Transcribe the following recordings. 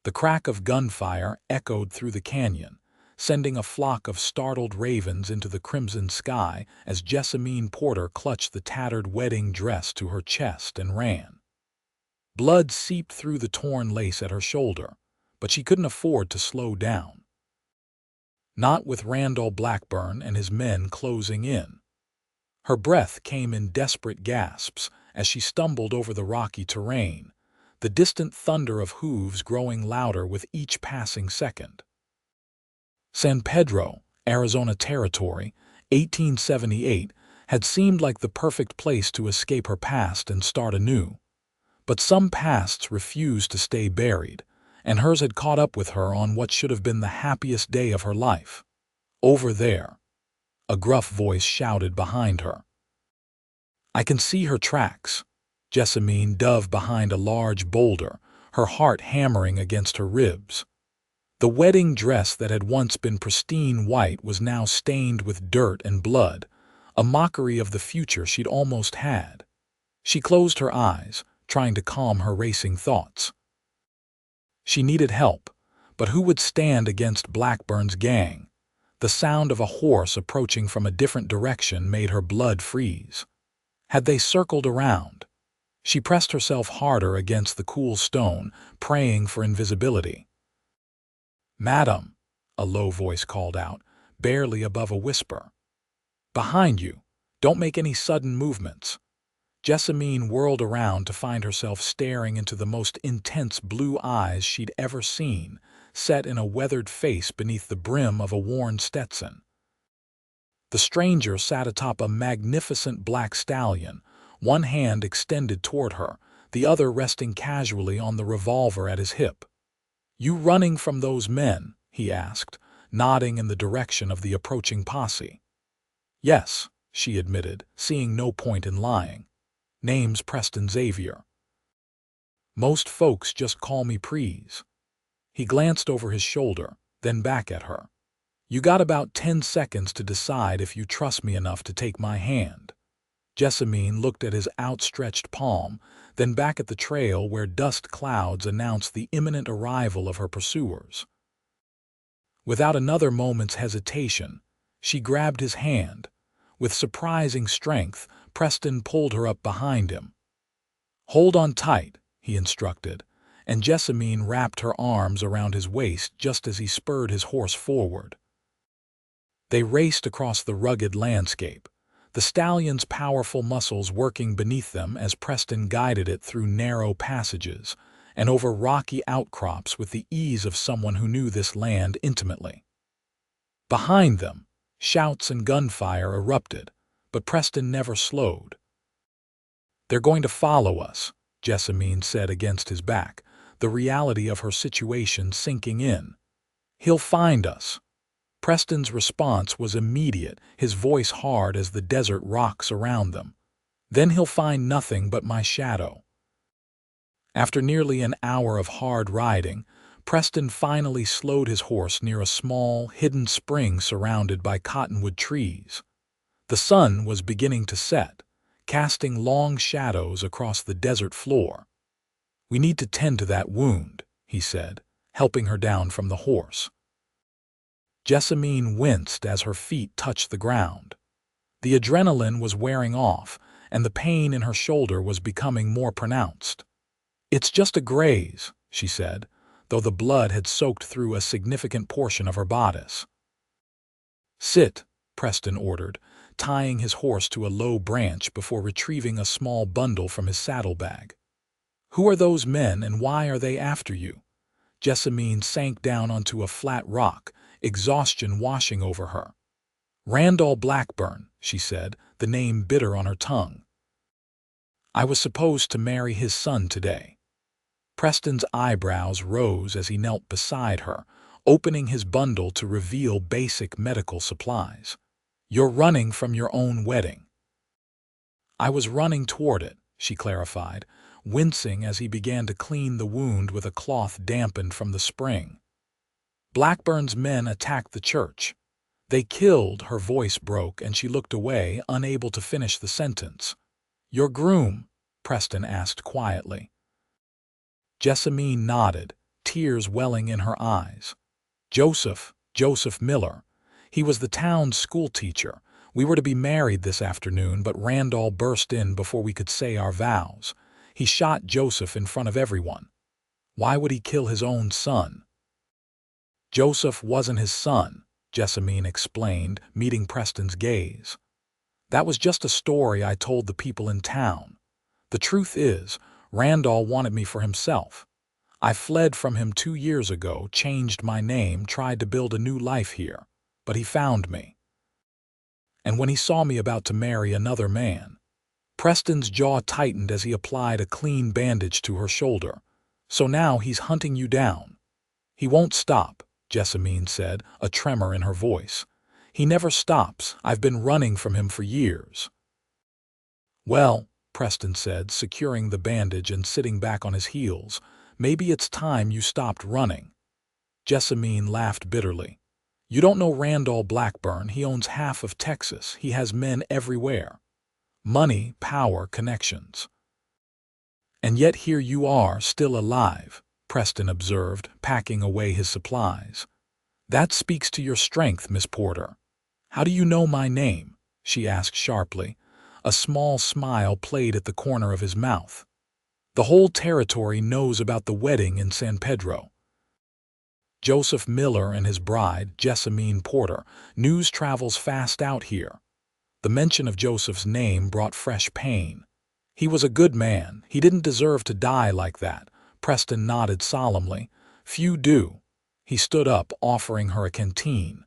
The crack of gunfire echoed through the canyon, sending a flock of startled ravens into the crimson sky as Jessamine Porter clutched the tattered wedding dress to her chest and ran. Blood seeped through the torn lace at her shoulder, but she couldn't afford to slow down. Not with Randall Blackburn and his men closing in. Her breath came in desperate gasps as she stumbled over the rocky terrain, the distant thunder of hooves growing louder with each passing second. San Pedro, Arizona Territory, 1878, had seemed like the perfect place to escape her past and start anew. But some pasts refused to stay buried, and hers had caught up with her on what should have been the happiest day of her life. Over there, a gruff voice shouted behind her. "I can see her tracks." Jessamine dove behind a large boulder, her heart hammering against her ribs. The wedding dress that had once been pristine white was now stained with dirt and blood, a mockery of the future she'd almost had. She closed her eyes, trying to calm her racing thoughts. She needed help, but who would stand against Blackburn's gang? The sound of a horse approaching from a different direction made her blood freeze. Had they circled around? She pressed herself harder against the cool stone, praying for invisibility. "Madam," a low voice called out, barely above a whisper. "Behind you. Don't make any sudden movements." Jessamine whirled around to find herself staring into the most intense blue eyes she'd ever seen, set in a weathered face beneath the brim of a worn Stetson. The stranger sat atop a magnificent black stallion, one hand extended toward her, the other resting casually on the revolver at his hip. "You running from those men?" he asked, nodding in the direction of the approaching posse. "Yes," she admitted, seeing no point in lying. "Name's Preston Xavier. Most folks just call me Prees." He glanced over his shoulder, then back at her. "You got about 10 seconds to decide if you trust me enough to take my hand." Jessamine looked at his outstretched palm, then back at the trail where dust clouds announced the imminent arrival of her pursuers. Without another moment's hesitation, she grabbed his hand. With surprising strength, Preston pulled her up behind him. "Hold on tight," he instructed, and Jessamine wrapped her arms around his waist just as he spurred his horse forward. They raced across the rugged landscape, the stallion's powerful muscles working beneath them as Preston guided it through narrow passages and over rocky outcrops with the ease of someone who knew this land intimately. Behind them, shouts and gunfire erupted, but Preston never slowed. "They're going to follow us," Jessamine said against his back, the reality of her situation sinking in. "He'll find us." Preston's response was immediate, his voice hard as the desert rocks around them. "Then he'll find nothing but my shadow." After nearly an hour of hard riding, Preston finally slowed his horse near a small, hidden spring surrounded by cottonwood trees. The sun was beginning to set, casting long shadows across the desert floor. "We need to tend to that wound," he said, helping her down from the horse. Jessamine winced as her feet touched the ground. The adrenaline was wearing off, and the pain in her shoulder was becoming more pronounced. "It's just a graze," she said, though the blood had soaked through a significant portion of her bodice. "Sit," Preston ordered, tying his horse to a low branch before retrieving a small bundle from his saddlebag. "Who are those men and why are they after you?" Jessamine sank down onto a flat rock, exhaustion washing over her. "Randall Blackburn," she said, the name bitter on her tongue. "I was supposed to marry his son today." Preston's eyebrows rose as he knelt beside her, opening his bundle to reveal basic medical supplies. "You're running from your own wedding." "I was running toward it," she clarified, wincing as he began to clean the wound with a cloth dampened from the spring. "Blackburn's men attacked the church. They killed," her voice broke and she looked away, unable to finish the sentence. "Your groom?" Preston asked quietly. Jessamine nodded, tears welling in her eyes. Joseph Miller. He was the town's schoolteacher. We were to be married this afternoon, but Randall burst in before we could say our vows. He shot Joseph in front of everyone. Why would he kill his own son? Joseph wasn't his son, Jessamine explained, meeting Preston's gaze. That was just a story I told the people in town. The truth is, Randall wanted me for himself. I fled from him 2 years ago, changed my name, tried to build a new life here. But he found me. And when he saw me about to marry another man, Preston's jaw tightened as he applied a clean bandage to her shoulder. So now he's hunting you down. He won't stop, Jessamine said, a tremor in her voice. He never stops. I've been running from him for years. Well, Preston said, securing the bandage and sitting back on his heels, maybe it's time you stopped running. Jessamine laughed bitterly. You don't know Randall Blackburn. He owns half of Texas. He has men everywhere. Money, power, connections. And yet here you are, still alive, Preston observed, packing away his supplies. That speaks to your strength, Miss Porter. How do you know my name? She asked sharply. A small smile played at the corner of his mouth. The whole territory knows about the wedding in San Pedro. Joseph Miller and his bride, Jessamine Porter. News travels fast out here. The mention of Joseph's name brought fresh pain. He was a good man. He didn't deserve to die like that. Preston nodded solemnly. Few do. He stood up, offering her a canteen.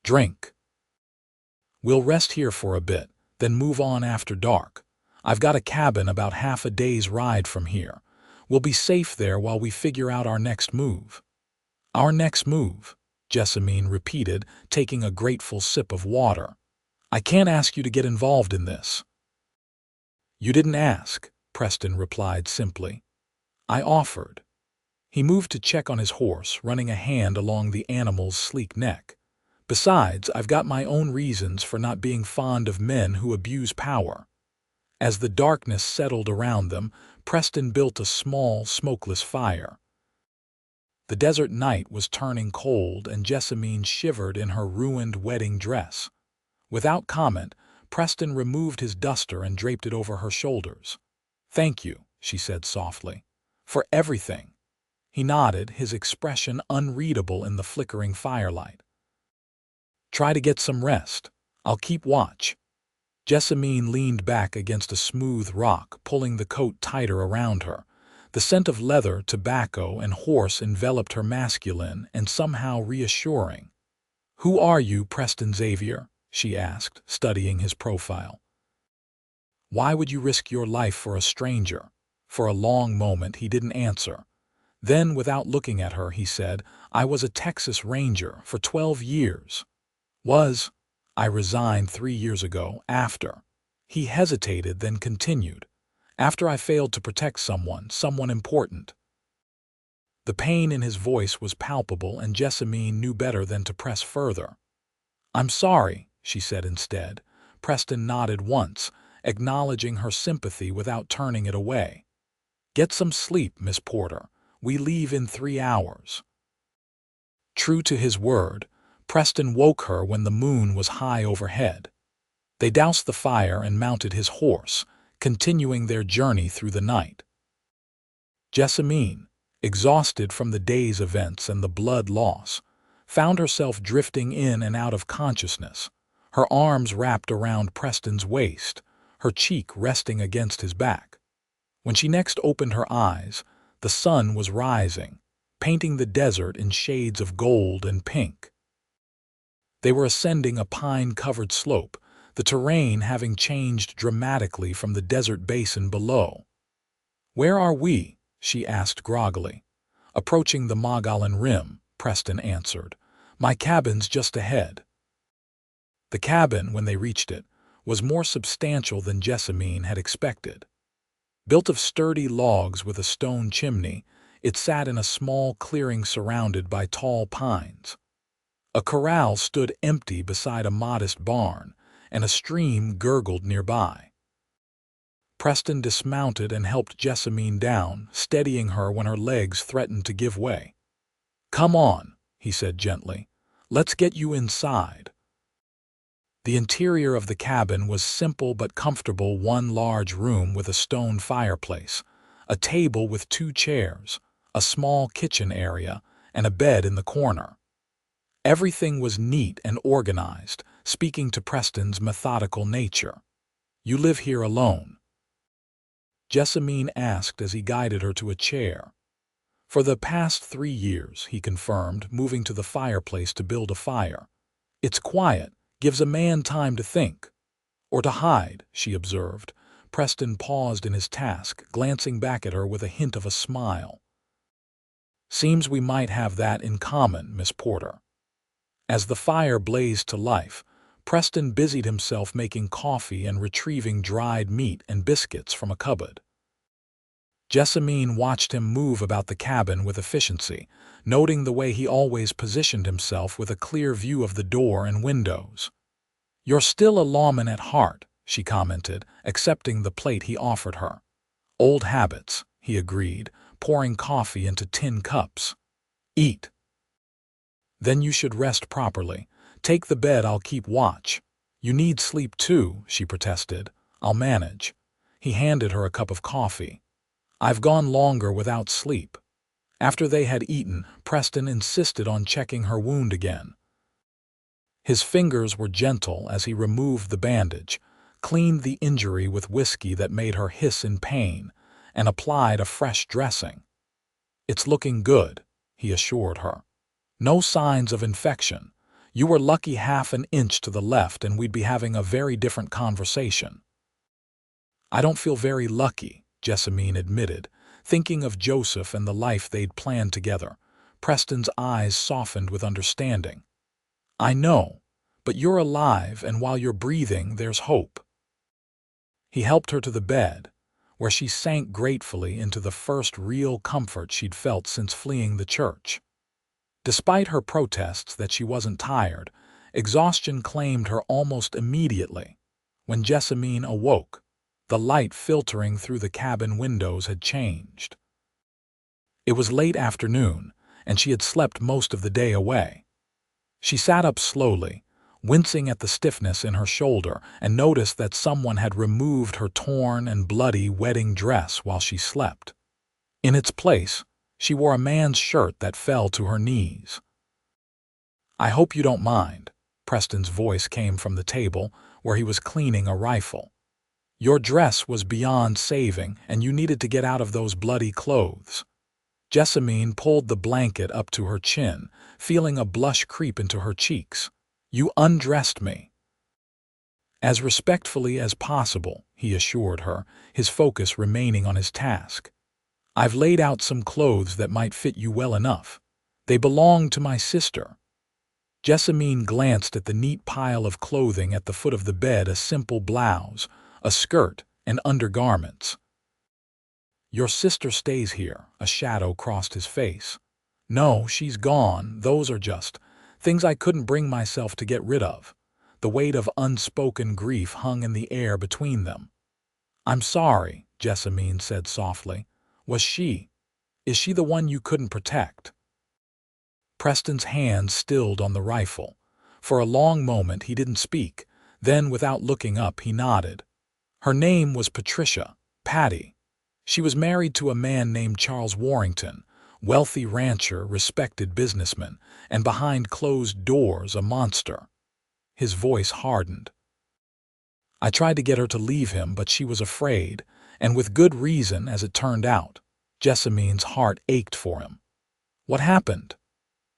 Drink. We'll rest here for a bit, then move on after dark. I've got a cabin about half a day's ride from here. We'll be safe there while we figure out our next move. Our next move, Jessamine repeated, taking a grateful sip of water. I can't ask you to get involved in this. You didn't ask, Preston replied simply. I offered. He moved to check on his horse, running a hand along the animal's sleek neck. Besides, I've got my own reasons for not being fond of men who abuse power. As the darkness settled around them, Preston built a small, smokeless fire. The desert night was turning cold, and Jessamine shivered in her ruined wedding dress. Without comment, Preston removed his duster and draped it over her shoulders. Thank you, she said softly, for everything. He nodded, his expression unreadable in the flickering firelight. Try to get some rest. I'll keep watch. Jessamine leaned back against a smooth rock, pulling the coat tighter around her. The scent of leather, tobacco, and horse enveloped her, masculine and somehow reassuring. Who are you, Preston Xavier? She asked, studying his profile. Why would you risk your life for a stranger? For a long moment he didn't answer. Then, without looking at her, he said, I was a Texas Ranger for 12 years. I resigned 3 years ago, after. He hesitated, then continued. After I failed to protect someone important. The pain in his voice was palpable, and Jessamine knew better than to press further. I'm sorry, she said instead. Preston nodded once, acknowledging her sympathy without turning it away. Get some sleep, Miss Porter. We leave in 3 hours. True to his word, Preston woke her when the moon was high overhead. They doused the fire and mounted his horse, continuing their journey through the night. Jessamine, exhausted from the day's events and the blood loss, found herself drifting in and out of consciousness, her arms wrapped around Preston's waist, her cheek resting against his back. When she next opened her eyes, the sun was rising, painting the desert in shades of gold and pink. They were ascending a pine-covered slope, the terrain having changed dramatically from the desert basin below. Where are we? She asked groggily. Approaching the Mogollon Rim, Preston answered. My cabin's just ahead. The cabin, when they reached it, was more substantial than Jessamine had expected. Built of sturdy logs with a stone chimney, it sat in a small clearing surrounded by tall pines. A corral stood empty beside a modest barn, and a stream gurgled nearby. Preston dismounted and helped Jessamine down, steadying her when her legs threatened to give way. "Come on," he said gently. "Let's get you inside." The interior of the cabin was simple but comfortable, one large room with a stone fireplace, a table with 2 chairs, a small kitchen area, and a bed in the corner. Everything was neat and organized, speaking to Preston's methodical nature. "You live here alone?" Jessamine asked as he guided her to a chair. "For the past 3 years," he confirmed, moving to the fireplace to build a fire. "It's quiet, gives a man time to think." "Or to hide," she observed. Preston paused in his task, glancing back at her with a hint of a smile. "Seems we might have that in common, Miss Porter." As the fire blazed to life, Preston busied himself making coffee and retrieving dried meat and biscuits from a cupboard. Jessamine watched him move about the cabin with efficiency, noting the way he always positioned himself with a clear view of the door and windows. "You're still a lawman at heart," she commented, accepting the plate he offered her. "Old habits," he agreed, pouring coffee into tin cups. "Eat. Then you should rest properly. Take the bed, I'll keep watch." "You need sleep too," she protested. "I'll manage." He handed her a cup of coffee. "I've gone longer without sleep." After they had eaten, Preston insisted on checking her wound again. His fingers were gentle as he removed the bandage, cleaned the injury with whiskey that made her hiss in pain, and applied a fresh dressing. "It's looking good," he assured her. "No signs of infection. You were lucky half an inch to the left and we'd be having a very different conversation." "I don't feel very lucky," Jessamine admitted, thinking of Joseph and the life they'd planned together. Preston's eyes softened with understanding. "I know, but you're alive, and while you're breathing, there's hope." He helped her to the bed, where she sank gratefully into the first real comfort she'd felt since fleeing the church. Despite her protests that she wasn't tired, exhaustion claimed her almost immediately. When Jessamine awoke, the light filtering through the cabin windows had changed. It was late afternoon, and she had slept most of the day away. She sat up slowly, wincing at the stiffness in her shoulder, and noticed that someone had removed her torn and bloody wedding dress while she slept. In its place, she wore a man's shirt that fell to her knees. "I hope you don't mind," Preston's voice came from the table, where he was cleaning a rifle. "Your dress was beyond saving, and you needed to get out of those bloody clothes." Jessamine pulled the blanket up to her chin, feeling a blush creep into her cheeks. "You undressed me." "As respectfully as possible," he assured her, his focus remaining on his task. "I've laid out some clothes that might fit you well enough. They belong to my sister." Jessamine glanced at the neat pile of clothing at the foot of the bed, a simple blouse, a skirt, and undergarments. "Your sister stays here," a shadow crossed his face. "No, she's gone. Those are just things I couldn't bring myself to get rid of." The weight of unspoken grief hung in the air between them. "I'm sorry," Jessamine said softly. Is she the one you couldn't protect?" Preston's hand stilled on the rifle. For a long moment he didn't speak. Then, without looking up, he nodded. "Her name was Patricia, Patty. She was married to a man named Charles Warrington, wealthy rancher, respected businessman, and behind closed doors a monster." His voice hardened. "I tried to get her to leave him, but she was afraid, and with good reason, as it turned out." Jessamine's heart ached for him. "What happened?"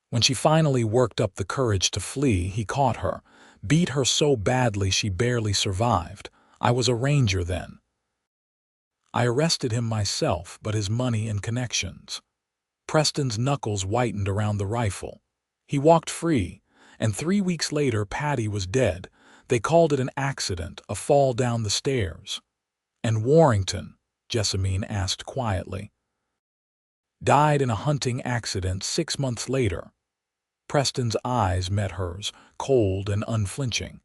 "When she finally worked up the courage to flee, he caught her, beat her so badly she barely survived. I was a ranger then. I arrested him myself, but his money and connections." Preston's knuckles whitened around the rifle. "He walked free, and 3 weeks later Patty was dead. They called it an accident, a fall down the stairs." "And Warrington?" Jessamine asked quietly. "Died in a hunting accident 6 months later." Preston's eyes met hers, cold and unflinching.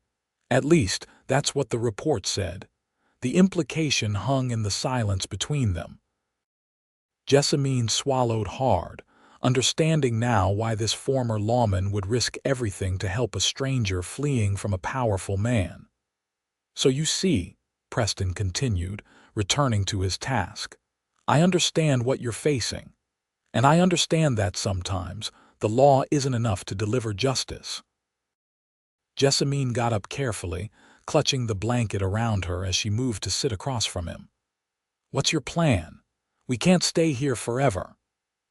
"At least, that's what the report said." The implication hung in the silence between them. Jessamine swallowed hard, understanding now why this former lawman would risk everything to help a stranger fleeing from a powerful man. "So you see," Preston continued, returning to his task, "I understand what you're facing. And I understand that sometimes the law isn't enough to deliver justice." Jessamine got up carefully, clutching the blanket around her as she moved to sit across from him. "What's your plan? We can't stay here forever."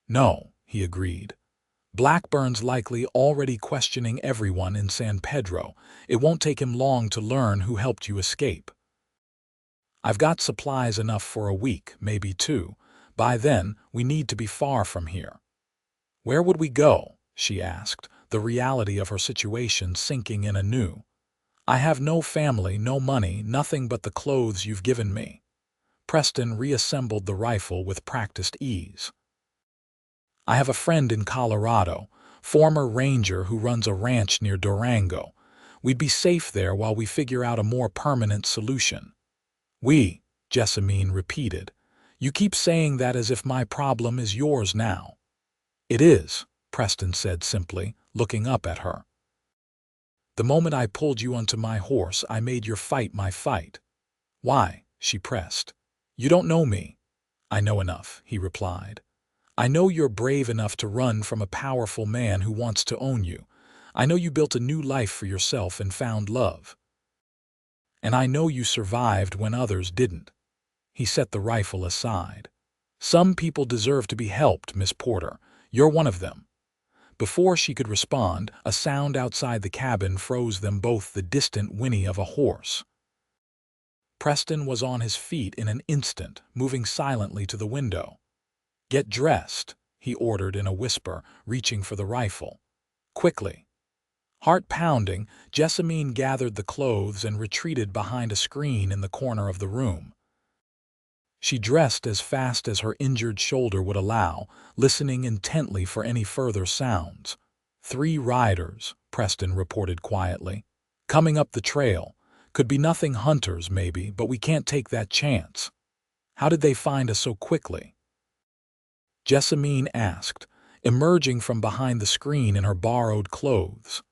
"No," he agreed. "Blackburn's likely already questioning everyone in San Pedro. It won't take him long to learn who helped you escape. I've got supplies enough for a week, maybe 2. By then, we need to be far from here." "Where would we go?" she asked, the reality of her situation sinking in anew. "I have no family, no money, nothing but the clothes you've given me." Preston reassembled the rifle with practiced ease. "I have a friend in Colorado, former ranger who runs a ranch near Durango. We'd be safe there while we figure out a more permanent solution." "We," Jessamine repeated. "You keep saying that as if my problem is yours now." "It is," Preston said simply, looking up at her. "The moment I pulled you onto my horse, I made your fight my fight." "Why?" she pressed. "You don't know me." "I know enough," he replied. "I know you're brave enough to run from a powerful man who wants to own you. I know you built a new life for yourself and found love. And I know you survived when others didn't." He set the rifle aside. "Some people deserve to be helped, Miss Porter. You're one of them." Before she could respond, a sound outside the cabin froze them both, the distant whinny of a horse. Preston was on his feet in an instant, moving silently to the window. "Get dressed," he ordered in a whisper, reaching for the rifle. "Quickly." Heart pounding, Jessamine gathered the clothes and retreated behind a screen in the corner of the room. She dressed as fast as her injured shoulder would allow, listening intently for any further sounds. 3 riders, Preston reported quietly. "Coming up the trail. Could be nothing hunters, maybe, but we can't take that chance." "How did they find us so quickly?" Jessamine asked, emerging from behind the screen in her borrowed clothes.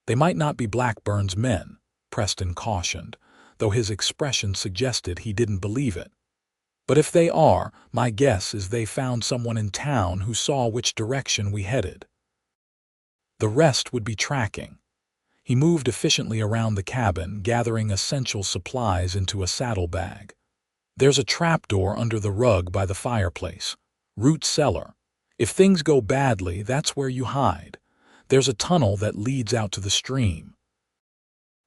"They might not be Blackburn's men," Preston cautioned, though his expression suggested he didn't believe it. "But if they are, my guess is they found someone in town who saw which direction we headed. The rest would be tracking." He moved efficiently around the cabin, gathering essential supplies into a saddlebag. "There's a trapdoor under the rug by the fireplace. Root cellar. If things go badly, that's where you hide. There's a tunnel that leads out to the stream.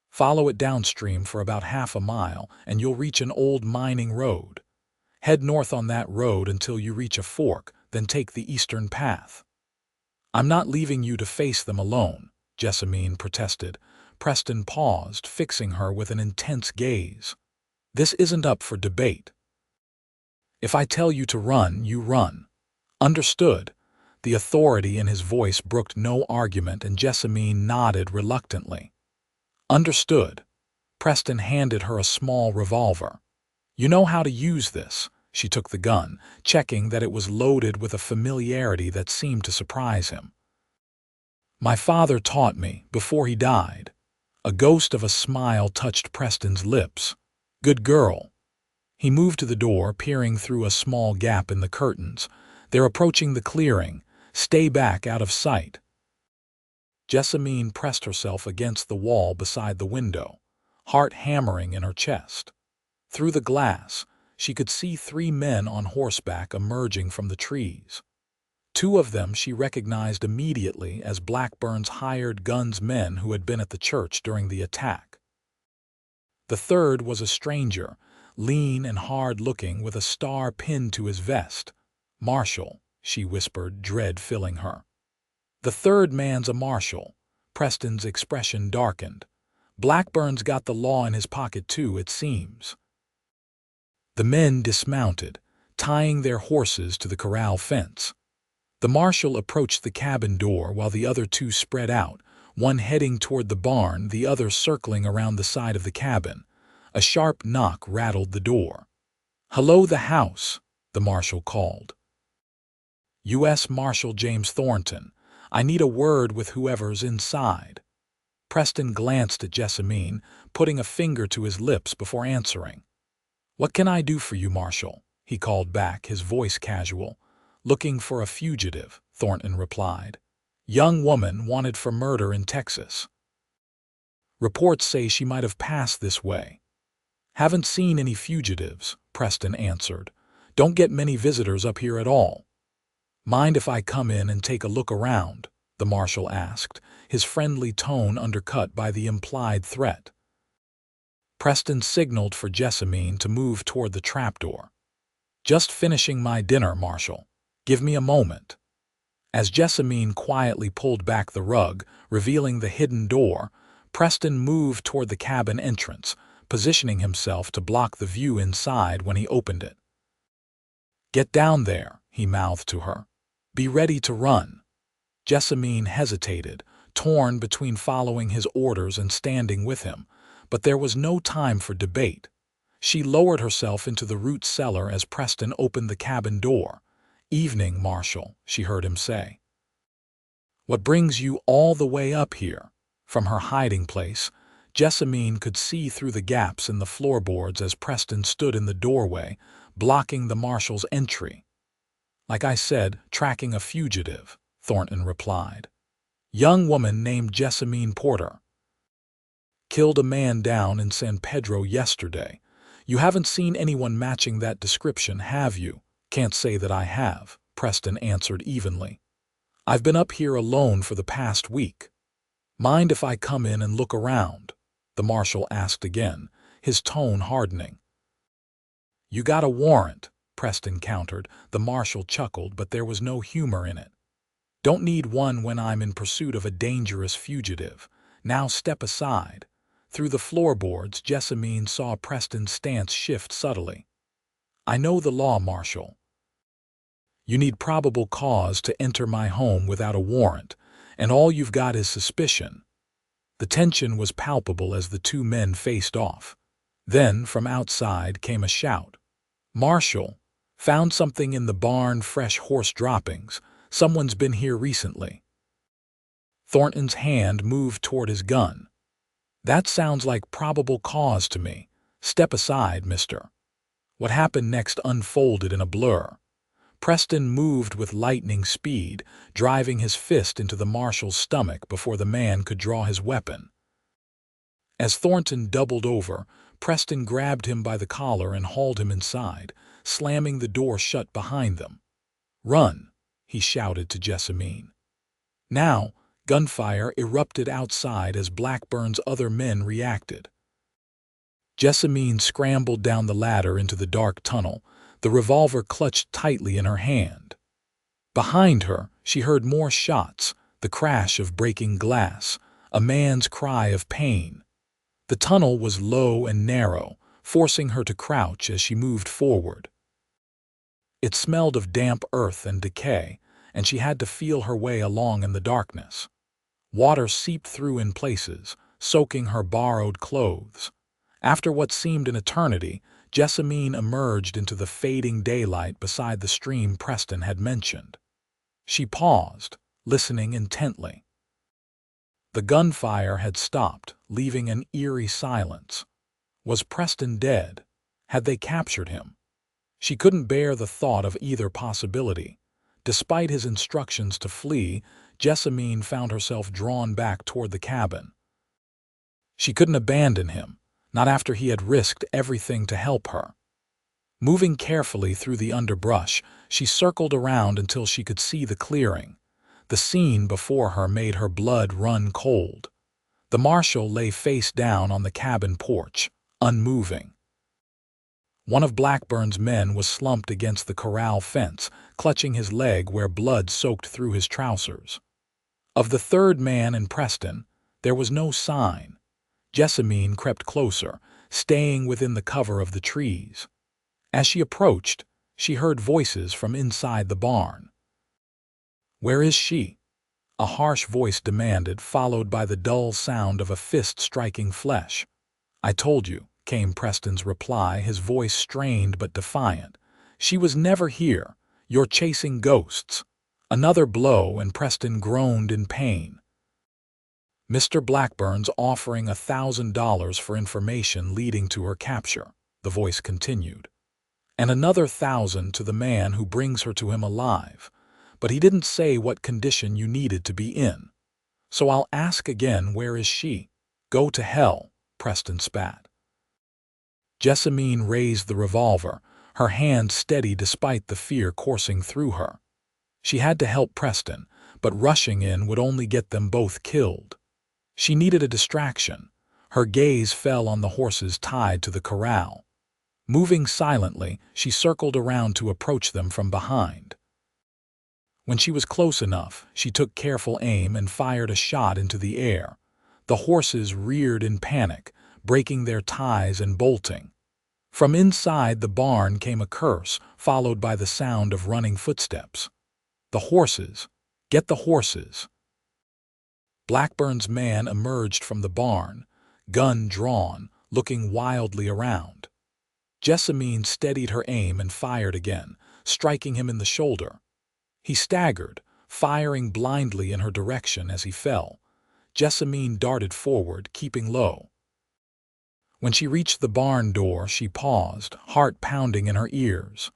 Follow it downstream for about half a mile, and you'll reach an old mining road. Head north on that road until you reach a fork, then take the eastern path." "I'm not leaving you to face them alone," Jessamine protested. Preston paused, fixing her with an intense gaze. "This isn't up for debate. If I tell you to run, you run. Understood?" The authority in his voice brooked no argument, and Jessamine nodded reluctantly. "Understood." Preston handed her a small revolver. "You know how to use this." She took the gun, checking that it was loaded with a familiarity that seemed to surprise him. "My father taught me, before he died." A ghost of a smile touched Preston's lips. "Good girl." He moved to the door, peering through a small gap in the curtains. "They're approaching the clearing. Stay back, out of sight." Jessamine pressed herself against the wall beside the window, heart hammering in her chest. Through the glass, she could see 3 men on horseback emerging from the trees. 2 of them she recognized immediately as Blackburn's hired guns men who had been at the church during the attack. The third was a stranger, lean and hard-looking, with a star pinned to his vest. "Marshal," she whispered, dread filling her. "The third man's a marshal." Preston's expression darkened. "Blackburn's got the law in his pocket too, it seems." The men dismounted, tying their horses to the corral fence. The marshal approached the cabin door while the other 2 spread out, one heading toward the barn, the other circling around the side of the cabin. A sharp knock rattled the door. "Hello, the house," the marshal called. U.S. Marshal James Thornton. I need a word with whoever's inside. Preston glanced at Jessamine, putting a finger to his lips before answering. What can I do for you, Marshal? He called back, his voice casual. Looking for a fugitive, Thornton replied. Young woman wanted for murder in Texas. Reports say she might have passed this way. Haven't seen any fugitives, Preston answered. Don't get many visitors up here at all. Mind if I come in and take a look around? The marshal asked, his friendly tone undercut by the implied threat. Preston signaled for Jessamine to move toward the trapdoor. Just finishing my dinner, Marshal. Give me a moment. As Jessamine quietly pulled back the rug, revealing the hidden door, Preston moved toward the cabin entrance, positioning himself to block the view inside when he opened it. Get down there, he mouthed to her. Be ready to run. Jessamine hesitated, torn between following his orders and standing with him, but there was no time for debate. She lowered herself into the root cellar as Preston opened the cabin door. Evening, Marshal, she heard him say. What brings you all the way up here? From her hiding place, Jessamine could see through the gaps in the floorboards as Preston stood in the doorway, blocking the marshal's entry. Like I said, tracking a fugitive, Thornton replied. Young woman named Jessamine Porter. Killed a man down in San Pedro yesterday. You haven't seen anyone matching that description, have you? Can't say that I have, Preston answered evenly. I've been up here alone for the past week. Mind if I come in and look around? The marshal asked again, his tone hardening. You got a warrant, Preston countered. The marshal chuckled, but there was no humor in it. Don't need one when I'm in pursuit of a dangerous fugitive. Now step aside. Through the floorboards, Jessamine saw Preston's stance shift subtly. I know the law, Marshal. You need probable cause to enter my home without a warrant, and all you've got is suspicion. The tension was palpable as the two men faced off. Then, from outside, came a shout. Marshal, found something in the barn, fresh horse droppings. Someone's been here recently. Thornton's hand moved toward his gun. That sounds like probable cause to me. Step aside, mister. What happened next unfolded in a blur. Preston moved with lightning speed, driving his fist into the marshal's stomach before the man could draw his weapon. As Thornton doubled over, Preston grabbed him by the collar and hauled him inside, slamming the door shut behind them. Run, he shouted to Jessamine. Now, gunfire erupted outside as Blackburn's other men reacted. Jessamine scrambled down the ladder into the dark tunnel, the revolver clutched tightly in her hand. Behind her, she heard more shots, the crash of breaking glass, a man's cry of pain. The tunnel was low and narrow, forcing her to crouch as she moved forward. It smelled of damp earth and decay, and she had to feel her way along in the darkness. Water seeped through in places, soaking her borrowed clothes. After what seemed an eternity, Jessamine emerged into the fading daylight beside the stream Preston had mentioned. She paused, listening intently. The gunfire had stopped, leaving an eerie silence. Was Preston dead? Had they captured him? She couldn't bear the thought of either possibility. Despite his instructions to flee, Jessamine found herself drawn back toward the cabin. She couldn't abandon him, not after he had risked everything to help her. Moving carefully through the underbrush, she circled around until she could see the clearing. The scene before her made her blood run cold. The marshal lay face down on the cabin porch, unmoving. One of Blackburn's men was slumped against the corral fence, clutching his leg where blood soaked through his trousers. Of the third man and Preston, there was no sign. Jessamine crept closer, staying within the cover of the trees. As she approached, she heard voices from inside the barn. Where is she? A harsh voice demanded, followed by the dull sound of a fist striking flesh. I told you, came Preston's reply, his voice strained but defiant. She was never here. You're chasing ghosts. Another blow, and Preston groaned in pain. Mr. Blackburn's offering $1,000 for information leading to her capture, the voice continued. And another 1,000 to the man who brings her to him alive. But he didn't say what condition you needed to be in. So I'll ask again, where is she? Go to hell, Preston spat. Jessamine raised the revolver, her hand steady despite the fear coursing through her. She had to help Preston, but rushing in would only get them both killed. She needed a distraction. Her gaze fell on the horses tied to the corral. Moving silently, she circled around to approach them from behind. When she was close enough, she took careful aim and fired a shot into the air. The horses reared in panic, breaking their ties and bolting. From inside the barn came a curse, followed by the sound of running footsteps. The horses! Get the horses! Blackburn's man emerged from the barn, gun drawn, looking wildly around. Jessamine steadied her aim and fired again, striking him in the shoulder. He staggered, firing blindly in her direction as he fell. Jessamine darted forward, keeping low. When she reached the barn door, she paused, heart pounding in her ears.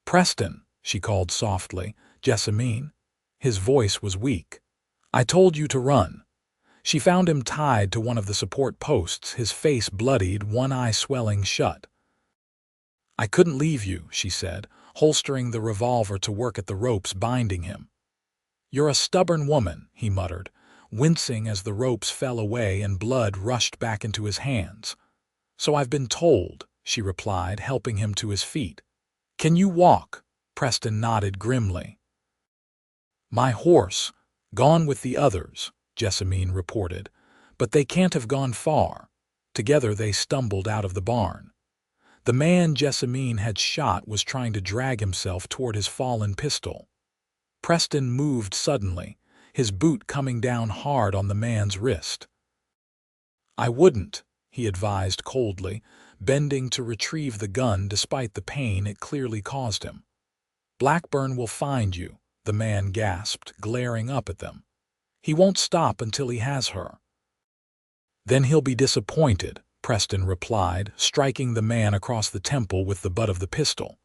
"Preston," she called softly. "Jessamine?" His voice was weak. "I told you to run." She found him tied to one of the support posts, his face bloodied, one eye swelling shut. "I couldn't leave you," she said, holstering the revolver to work at the ropes binding him. "You're a stubborn woman," he muttered, wincing as the ropes fell away and blood rushed back into his hands. "So I've been told," she replied, helping him to his feet. "Can you walk?" Preston nodded grimly. "My horse, gone with the others," Jessamine reported, "but they can't have gone far." Together they stumbled out of the barn. The man Jessamine had shot was trying to drag himself toward his fallen pistol. Preston moved suddenly, his boot coming down hard on the man's wrist. "I wouldn't," he advised coldly, bending to retrieve the gun despite the pain it clearly caused him. "Blackburn will find you," the man gasped, glaring up at them. "He won't stop until he has her." "Then he'll be disappointed," Preston replied, striking the man across the temple with the butt of the pistol.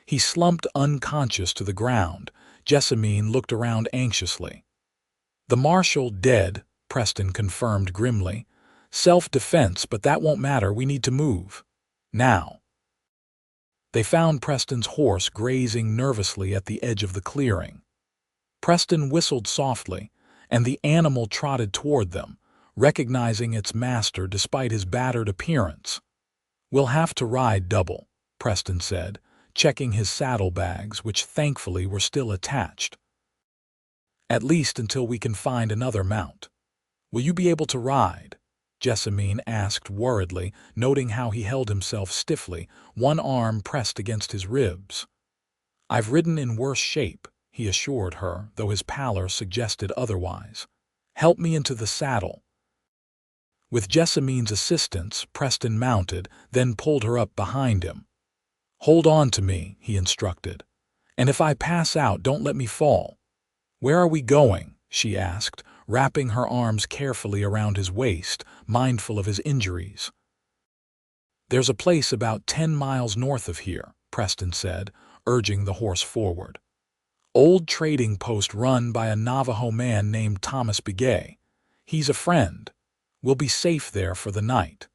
He slumped unconscious to the ground. Jessamine looked around anxiously. "The marshal dead," Preston confirmed grimly. "Self-defense, but that won't matter. We need to move. Now." They found Preston's horse grazing nervously at the edge of the clearing. Preston whistled softly, and the animal trotted toward them, recognizing its master despite his battered appearance. "We'll have to ride double," Preston said, checking his saddlebags, which thankfully were still attached. "At least until we can find another mount. Will you be able to ride?" Jessamine asked worriedly, noting how he held himself stiffly, one arm pressed against his ribs. "I've ridden in worse shape," he assured her, though his pallor suggested otherwise. "Help me into the saddle." With Jessamine's assistance, Preston mounted, then pulled her up behind him. "Hold on to me," he instructed. "And if I pass out, don't let me fall." "Where are we going?" she asked, wrapping her arms carefully around his waist, mindful of his injuries. "There's a place about 10 miles north of here," Preston said, urging the horse forward. "Old trading post run by a Navajo man named Thomas Begay. He's a friend. We'll be safe there for the night."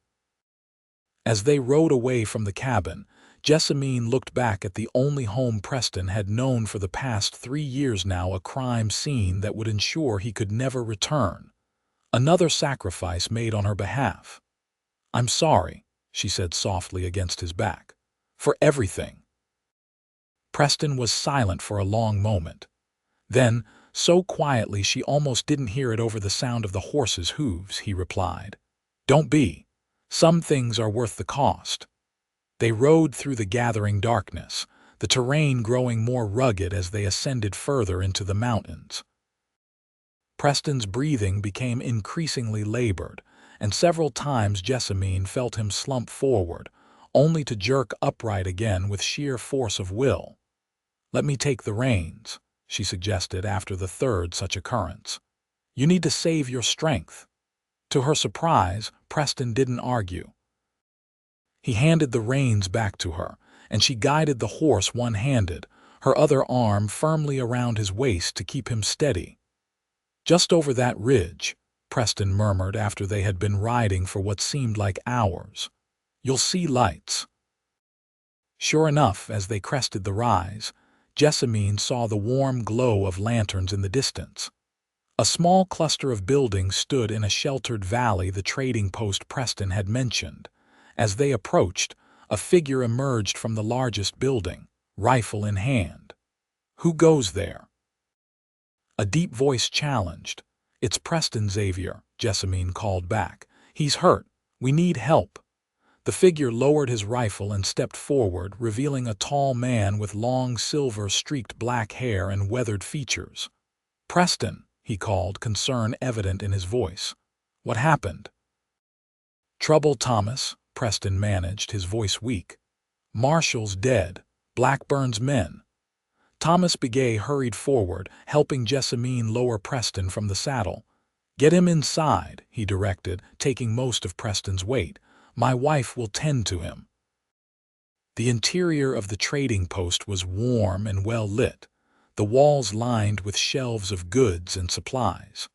As they rode away from the cabin, Jessamine looked back at the only home Preston had known for the past 3 years now, a crime scene that would ensure he could never return. Another sacrifice made on her behalf. "I'm sorry," she said softly against his back, "for everything." Preston was silent for a long moment. Then, so quietly she almost didn't hear it over the sound of the horse's hooves, he replied, "Don't be. Some things are worth the cost." They rode through the gathering darkness, the terrain growing more rugged as they ascended further into the mountains. Preston's breathing became increasingly labored, and several times Jessamine felt him slump forward, only to jerk upright again with sheer force of will. "Let me take the reins," she suggested after the third such occurrence. "You need to save your strength." To her surprise, Preston didn't argue. He handed the reins back to her, and she guided the horse one-handed, her other arm firmly around his waist to keep him steady. "Just over that ridge," Preston murmured after they had been riding for what seemed like hours. "You'll see lights." Sure enough, as they crested the rise, Jessamine saw the warm glow of lanterns in the distance. A small cluster of buildings stood in a sheltered valley, the trading post Preston had mentioned. As they approached, a figure emerged from the largest building, rifle in hand. "Who goes there?" A deep voice challenged. "It's Preston Xavier," Jessamine called back. "He's hurt. We need help." The figure lowered his rifle and stepped forward, revealing a tall man with long silver-streaked black hair and weathered features. "Preston," he called, concern evident in his voice. "What happened?" "Trouble, Thomas," Preston managed, his voice weak. "Marshall's dead. Blackburn's men." Thomas Begay hurried forward, helping Jessamine lower Preston from the saddle. "Get him inside," he directed, taking most of Preston's weight. "My wife will tend to him." The interior of the trading post was warm and well lit, the walls lined with shelves of goods and supplies.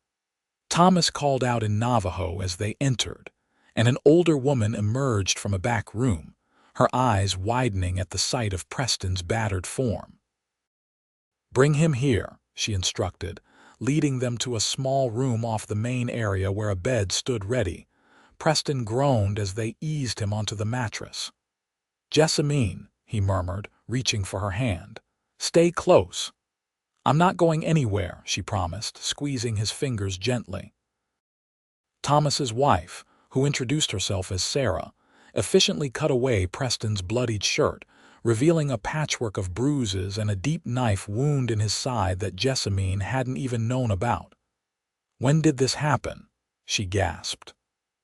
Thomas called out in Navajo as they entered, and an older woman emerged from a back room, her eyes widening at the sight of Preston's battered form. "Bring him here," she instructed, leading them to a small room off the main area where a bed stood ready. Preston groaned as they eased him onto the mattress. "Jessamine," he murmured, reaching for her hand. "Stay close." "I'm not going anywhere," she promised, squeezing his fingers gently. Thomas's wife, who introduced herself as Sarah, efficiently cut away Preston's bloodied shirt, revealing a patchwork of bruises and a deep knife wound in his side that Jessamine hadn't even known about. "When did this happen?" she gasped.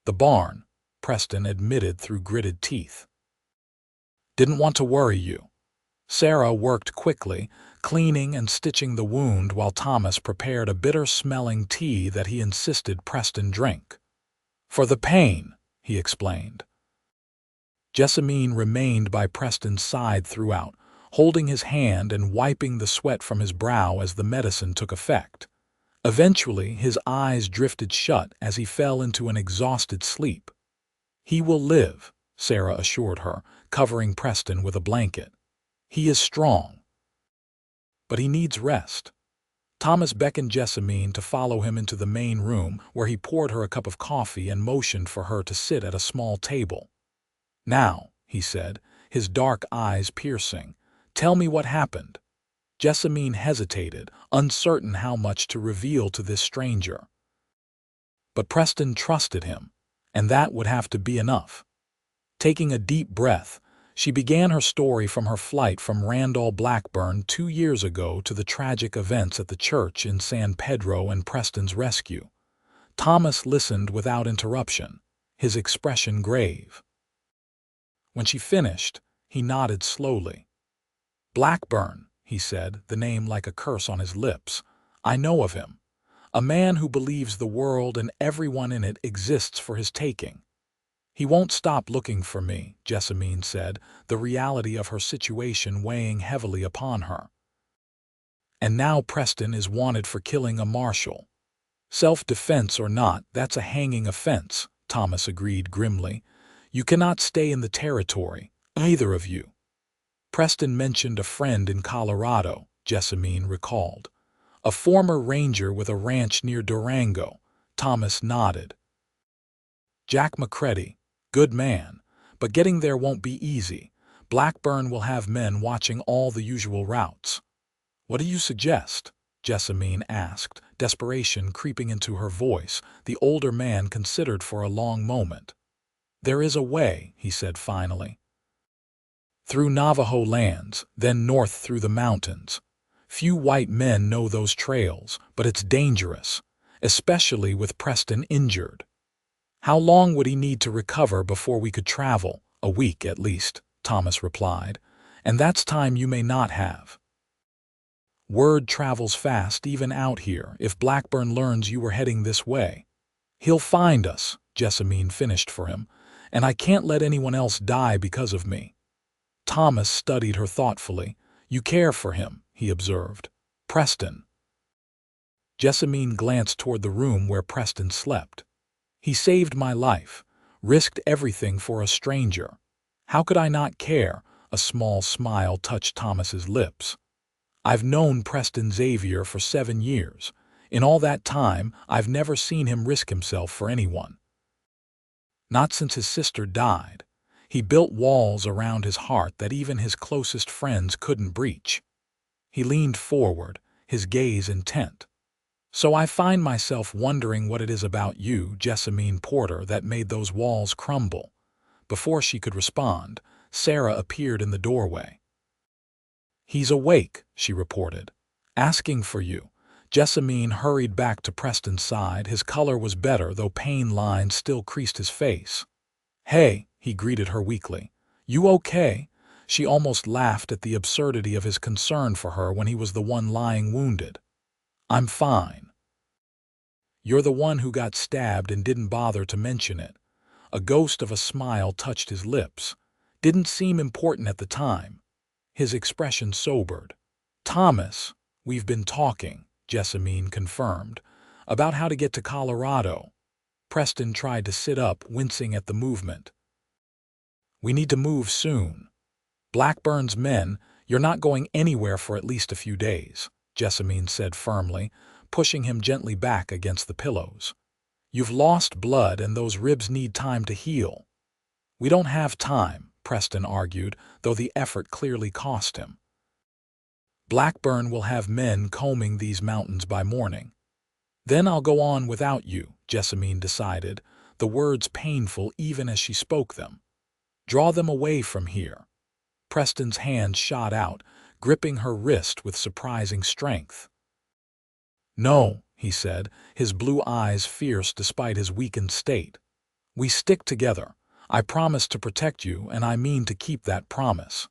"The barn," Preston admitted through gritted teeth. "Didn't want to worry you." Sarah worked quickly, cleaning and stitching the wound while Thomas prepared a bitter-smelling tea that he insisted Preston drink. "For the pain," he explained. Jessamine remained by Preston's side throughout, holding his hand and wiping the sweat from his brow as the medicine took effect. Eventually, his eyes drifted shut as he fell into an exhausted sleep. "He will live," Sarah assured her, covering Preston with a blanket. "He is strong. But he needs rest." Thomas beckoned Jessamine to follow him into the main room, where he poured her a cup of coffee and motioned for her to sit at a small table. "Now," he said, his dark eyes piercing, "tell me what happened." Jessamine hesitated, uncertain how much to reveal to this stranger. But Preston trusted him, and that would have to be enough. Taking a deep breath, she began her story from her flight from Randall Blackburn 2 years ago to the tragic events at the church in San Pedro and Preston's rescue. Thomas listened without interruption, his expression grave. When she finished, he nodded slowly. "Blackburn," he said, the name like a curse on his lips. "I know of him. A man who believes the world and everyone in it exists for his taking." "He won't stop looking for me," Jessamine said, the reality of her situation weighing heavily upon her. "And now Preston is wanted for killing a marshal." "Self-defense or not, that's a hanging offense," Thomas agreed grimly. "You cannot stay in the territory, either of you." Preston mentioned a friend in Colorado, Jessamine recalled. "A former ranger with a ranch near Durango." Thomas nodded. "Jack McCready. Good man, but getting there won't be easy. Blackburn will have men watching all the usual routes." "What do you suggest?" Jessamine asked, desperation creeping into her voice. The older man considered for a long moment. "There is a way," he said finally. "Through Navajo lands, then north through the mountains. Few white men know those trails, but it's dangerous, especially with Preston injured." "How long would he need to recover before we could travel?" "A week at least," Thomas replied. "And that's time you may not have." Word travels fast even out here. If Blackburn learns you were heading this way, he'll find us, Jessamine finished for him, and I can't let anyone else die because of me. Thomas studied her thoughtfully. You care for him, he observed. Preston. Jessamine glanced toward the room where Preston slept. He saved my life, risked everything for a stranger. How could I not care? A small smile touched Thomas's lips. I've known Preston Xavier for 7 years. In all that time, I've never seen him risk himself for anyone. Not since his sister died. He built walls around his heart that even his closest friends couldn't breach. He leaned forward, his gaze intent. So I find myself wondering what it is about you, Jessamine Porter, that made those walls crumble. Before she could respond, Sarah appeared in the doorway. He's awake, she reported. Asking for you. Jessamine hurried back to Preston's side. His color was better, though pain lines still creased his face. Hey, he greeted her weakly. You okay? She almost laughed at the absurdity of his concern for her when he was the one lying wounded. I'm fine. You're the one who got stabbed and didn't bother to mention it. A ghost of a smile touched his lips. Didn't seem important at the time. His expression sobered. Thomas, we've been talking, Jessamine confirmed, about how to get to Colorado. Preston tried to sit up, wincing at the movement. We need to move soon. Blackburn's men, you're not going anywhere for at least a few days, Jessamine said firmly, pushing him gently back against the pillows. You've lost blood and those ribs need time to heal. We don't have time, Preston argued, though the effort clearly cost him. Blackburn will have men combing these mountains by morning. Then I'll go on without you, Jessamine decided, the words painful even as she spoke them. Draw them away from here. Preston's hand shot out, gripping her wrist with surprising strength. No, he said, his blue eyes fierce despite his weakened state. We stick together. I promise to protect you, and I mean to keep that promise.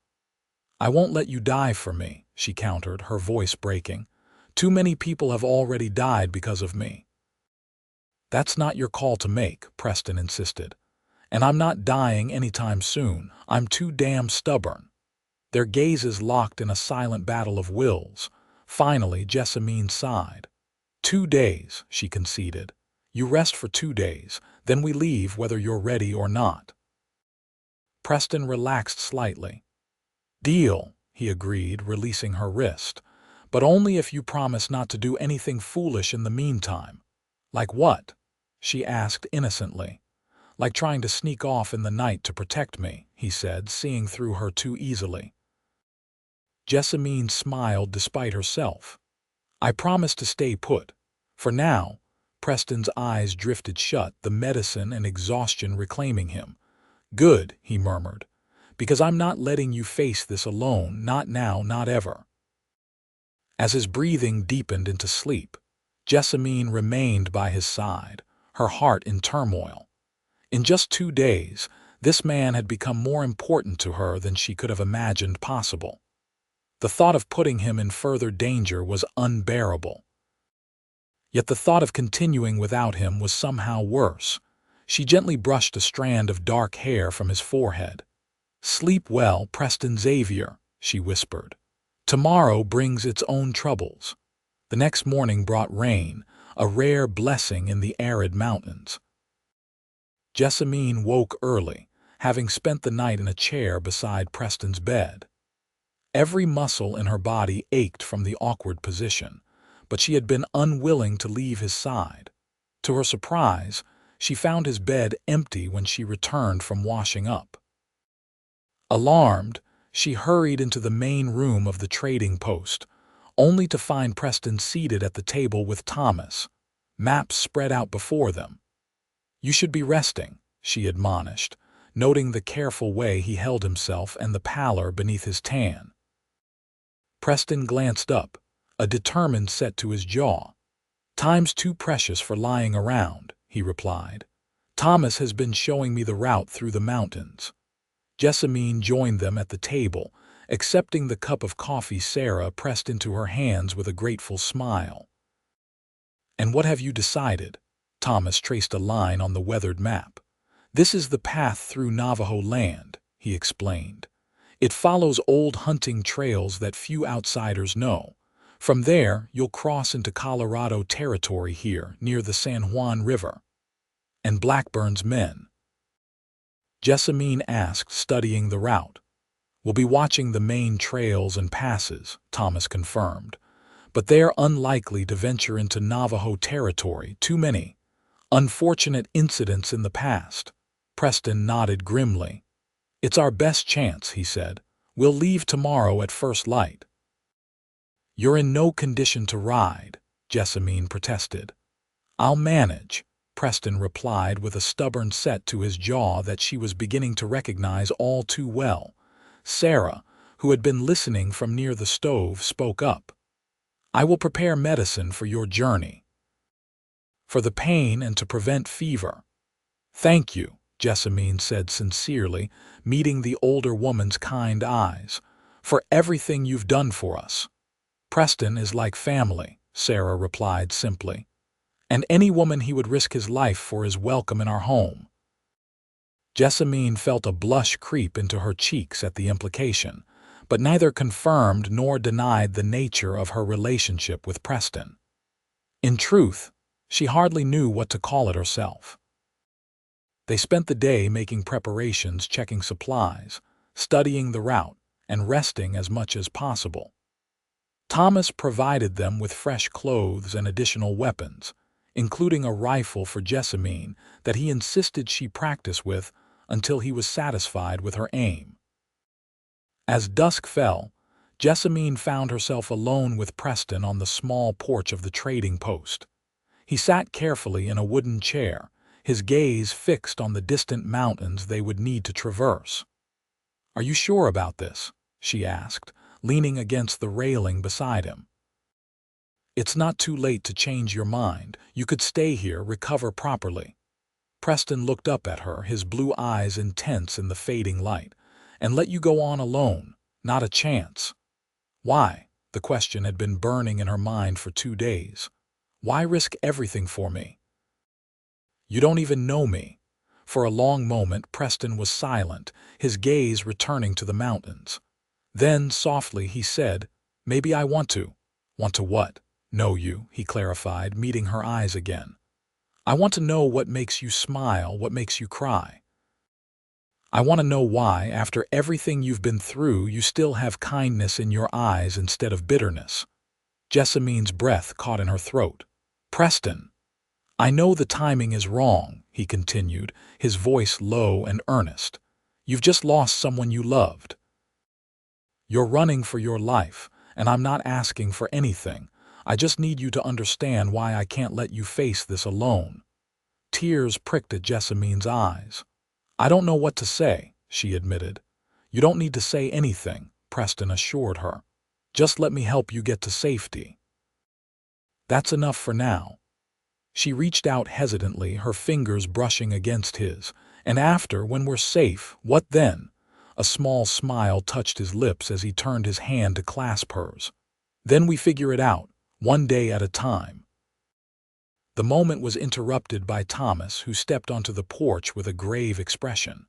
I won't let you die for me, she countered, her voice breaking. Too many people have already died because of me. That's not your call to make, Preston insisted. And I'm not dying anytime soon. I'm too damn stubborn. Their gazes locked in a silent battle of wills. Finally, Jessamine sighed. 2 days, she conceded. You rest for 2 days, then we leave whether you're ready or not. Preston relaxed slightly. Deal, he agreed, releasing her wrist. But only if you promise not to do anything foolish in the meantime. Like what? She asked innocently. Like trying to sneak off in the night to protect me, he said, seeing through her too easily. Jessamine smiled despite herself. I promise to stay put. For now. Preston's eyes drifted shut, the medicine and exhaustion reclaiming him. Good, he murmured. Because I'm not letting you face this alone, not now, not ever. As his breathing deepened into sleep, Jessamine remained by his side, her heart in turmoil. In just 2 days, this man had become more important to her than she could have imagined possible. The thought of putting him in further danger was unbearable. Yet the thought of continuing without him was somehow worse. She gently brushed a strand of dark hair from his forehead. Sleep well, Preston Xavier, she whispered. Tomorrow brings its own troubles. The next morning brought rain, a rare blessing in the arid mountains. Jessamine woke early, having spent the night in a chair beside Preston's bed. Every muscle in her body ached from the awkward position, but she had been unwilling to leave his side. To her surprise, she found his bed empty when she returned from washing up. Alarmed, she hurried into the main room of the trading post, only to find Preston seated at the table with Thomas, maps spread out before them. You should be resting, she admonished, noting the careful way he held himself and the pallor beneath his tan. Preston glanced up, a determined set to his jaw. Time's too precious for lying around, he replied. Thomas has been showing me the route through the mountains. Jessamine joined them at the table, accepting the cup of coffee Sarah pressed into her hands with a grateful smile. "And what have you decided?" Thomas traced a line on the weathered map. "This is the path through Navajo land," he explained. "It follows old hunting trails that few outsiders know. From there, you'll cross into Colorado territory here, near the San Juan River." "And Blackburn's men?" Jessamine asked, studying the route. "We'll be watching the main trails and passes," Thomas confirmed. "But they're unlikely to venture into Navajo territory. Too many unfortunate incidents in the past." Preston nodded grimly. "It's our best chance," he said. "We'll leave tomorrow at first light." "You're in no condition to ride," Jessamine protested. "I'll manage," Preston replied with a stubborn set to his jaw that she was beginning to recognize all too well. Sarah, who had been listening from near the stove, spoke up. "I will prepare medicine for your journey. For the pain and to prevent fever." "Thank you," Jessamine said sincerely, meeting the older woman's kind eyes, "for everything you've done for us." "Preston is like family," Sarah replied simply. "And any woman he would risk his life for is welcome in our home." Jessamine felt a blush creep into her cheeks at the implication, but neither confirmed nor denied the nature of her relationship with Preston. In truth, she hardly knew what to call it herself. They spent the day making preparations, checking supplies, studying the route, and resting as much as possible. Thomas provided them with fresh clothes and additional weapons, including a rifle for Jessamine that he insisted she practice with until he was satisfied with her aim. As dusk fell, Jessamine found herself alone with Preston on the small porch of the trading post. He sat carefully in a wooden chair, his gaze fixed on the distant mountains they would need to traverse. "Are you sure about this?" she asked, leaning against the railing beside him. "It's not too late to change your mind. You could stay here, recover properly." Preston looked up at her, his blue eyes intense in the fading light. "And let you go on alone? Not a chance." "Why?" The question had been burning in her mind for 2 days. "Why risk everything for me? You don't even know me." For a long moment Preston was silent, his gaze returning to the mountains. Then, softly, he said, "Maybe I want to." "Want to what?" "Know you," he clarified, meeting her eyes again. "I want to know what makes you smile, what makes you cry. I want to know why, after everything you've been through, you still have kindness in your eyes instead of bitterness." Jessamine's breath caught in her throat. "Preston, I know the timing is wrong," he continued, his voice low and earnest. "You've just lost someone you loved. You're running for your life, and I'm not asking for anything. I just need you to understand why I can't let you face this alone." Tears pricked at Jessamine's eyes. "I don't know what to say," she admitted. "You don't need to say anything," Preston assured her. "Just let me help you get to safety. That's enough for now." She reached out hesitantly, her fingers brushing against his. "And after, when we're safe, what then?" A small smile touched his lips as he turned his hand to clasp hers. "Then we figure it out, one day at a time." The moment was interrupted by Thomas, who stepped onto the porch with a grave expression.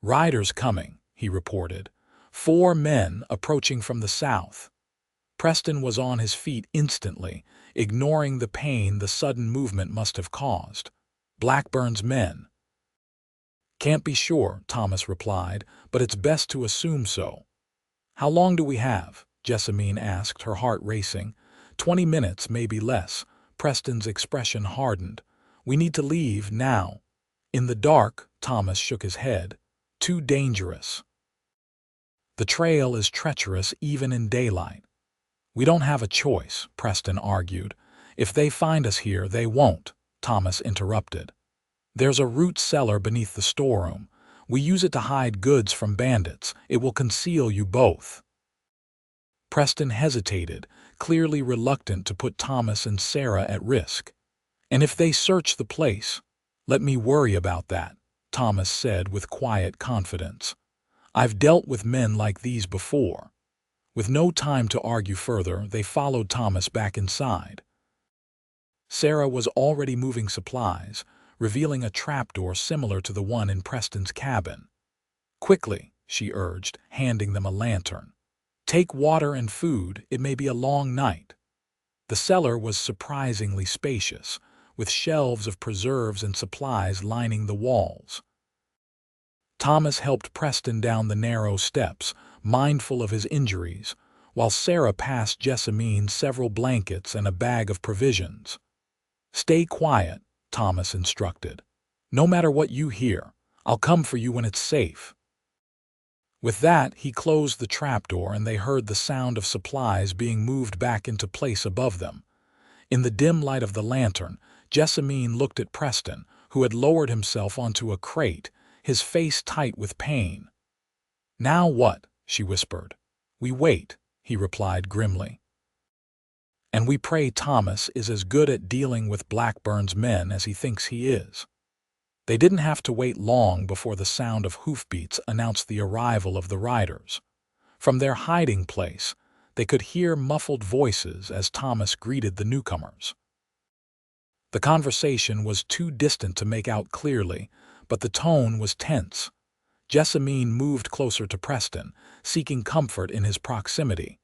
"Riders coming," he reported. 4 men approaching from the south." Preston was on his feet instantly, ignoring the pain the sudden movement must have caused. "Blackburn's men." "Can't be sure," Thomas replied, "but it's best to assume so." "How long do we have?" Jessamine asked, her heart racing. 20 minutes, maybe less." Preston's expression hardened. "We need to leave now." "In the dark," Thomas shook his head. "Too dangerous. The trail is treacherous even in daylight." "We don't have a choice," Preston argued. "If they find us here, they won't," Thomas interrupted. "There's a root cellar beneath the storeroom. We use it to hide goods from bandits. It will conceal you both." Preston hesitated, clearly reluctant to put Thomas and Sarah at risk. "And if they search the place?" "Let me worry about that," Thomas said with quiet confidence. I've dealt with men like these before." With no time to argue further, they followed Thomas back inside. Sarah was already moving supplies, revealing a trapdoor similar to the one in Preston's cabin. "Quickly," she urged, handing them a lantern. "Take water and food, it may be a long night." The cellar was surprisingly spacious, with shelves of preserves and supplies lining the walls. Thomas helped Preston down the narrow steps, mindful of his injuries, while Sarah passed Jessamine several blankets and a bag of provisions. "Stay quiet," Thomas instructed. "No matter what you hear, I'll come for you when it's safe." With that, he closed the trapdoor and they heard the sound of supplies being moved back into place above them. In the dim light of the lantern, Jessamine looked at Preston, who had lowered himself onto a crate, his face tight with pain. "Now what?" she whispered. "We wait," he replied grimly. "And we pray Thomas is as good at dealing with Blackburn's men as he thinks he is." They didn't have to wait long before the sound of hoofbeats announced the arrival of the riders. From their hiding place, they could hear muffled voices as Thomas greeted the newcomers. The conversation was too distant to make out clearly, but the tone was tense. Jessamine moved closer to Preston, seeking comfort in his proximity.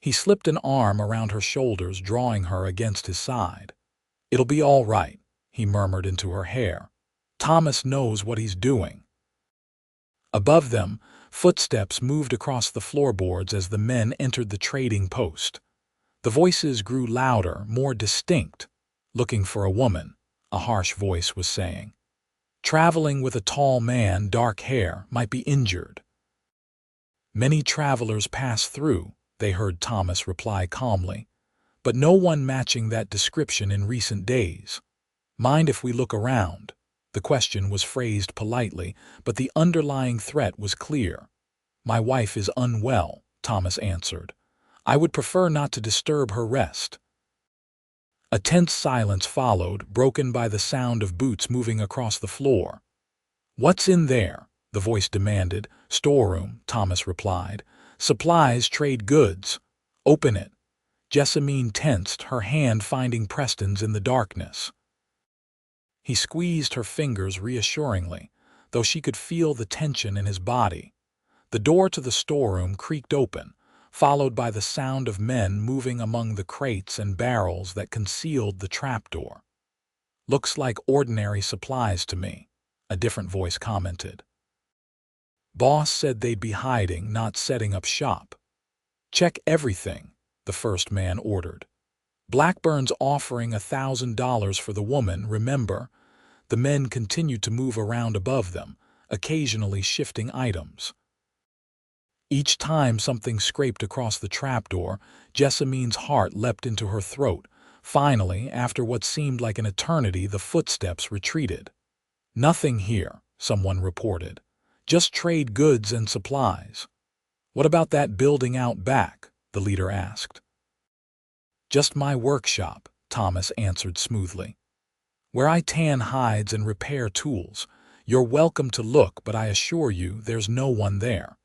He slipped an arm around her shoulders, drawing her against his side. "It'll be all right," he murmured into her hair. "Thomas knows what he's doing." Above them, footsteps moved across the floorboards as the men entered the trading post. The voices grew louder, more distinct. "Looking for a woman," a harsh voice was saying. "Traveling with a tall man, dark hair, might be injured." "Many travelers pass through," they heard Thomas reply calmly, "but no one matching that description in recent days. Mind if we look around?" The question was phrased politely, but the underlying threat was clear. "My wife is unwell," Thomas answered. "I would prefer not to disturb her rest." A tense silence followed, broken by the sound of boots moving across the floor. "What's in there?" the voice demanded. "Storeroom," Thomas replied. "Supplies, trade goods." "Open it." Jessamine tensed, her hand finding Preston's in the darkness. He squeezed her fingers reassuringly, though she could feel the tension in his body. The door to the storeroom creaked open, followed by the sound of men moving among the crates and barrels that concealed the trapdoor. "Looks like ordinary supplies to me," a different voice commented. "Boss said they'd be hiding, not setting up shop." "Check everything," the first man ordered. "Blackburn's offering $1,000 for the woman, remember?" The men continued to move around above them, occasionally shifting items. Each time something scraped across the trapdoor, Jessamine's heart leapt into her throat. Finally, after what seemed like an eternity, the footsteps retreated. "Nothing here," someone reported. "Just trade goods and supplies." "What about that building out back?" the leader asked. "Just my workshop," Thomas answered smoothly. "Where I tan hides and repair tools. You're welcome to look, but I assure you there's no one there."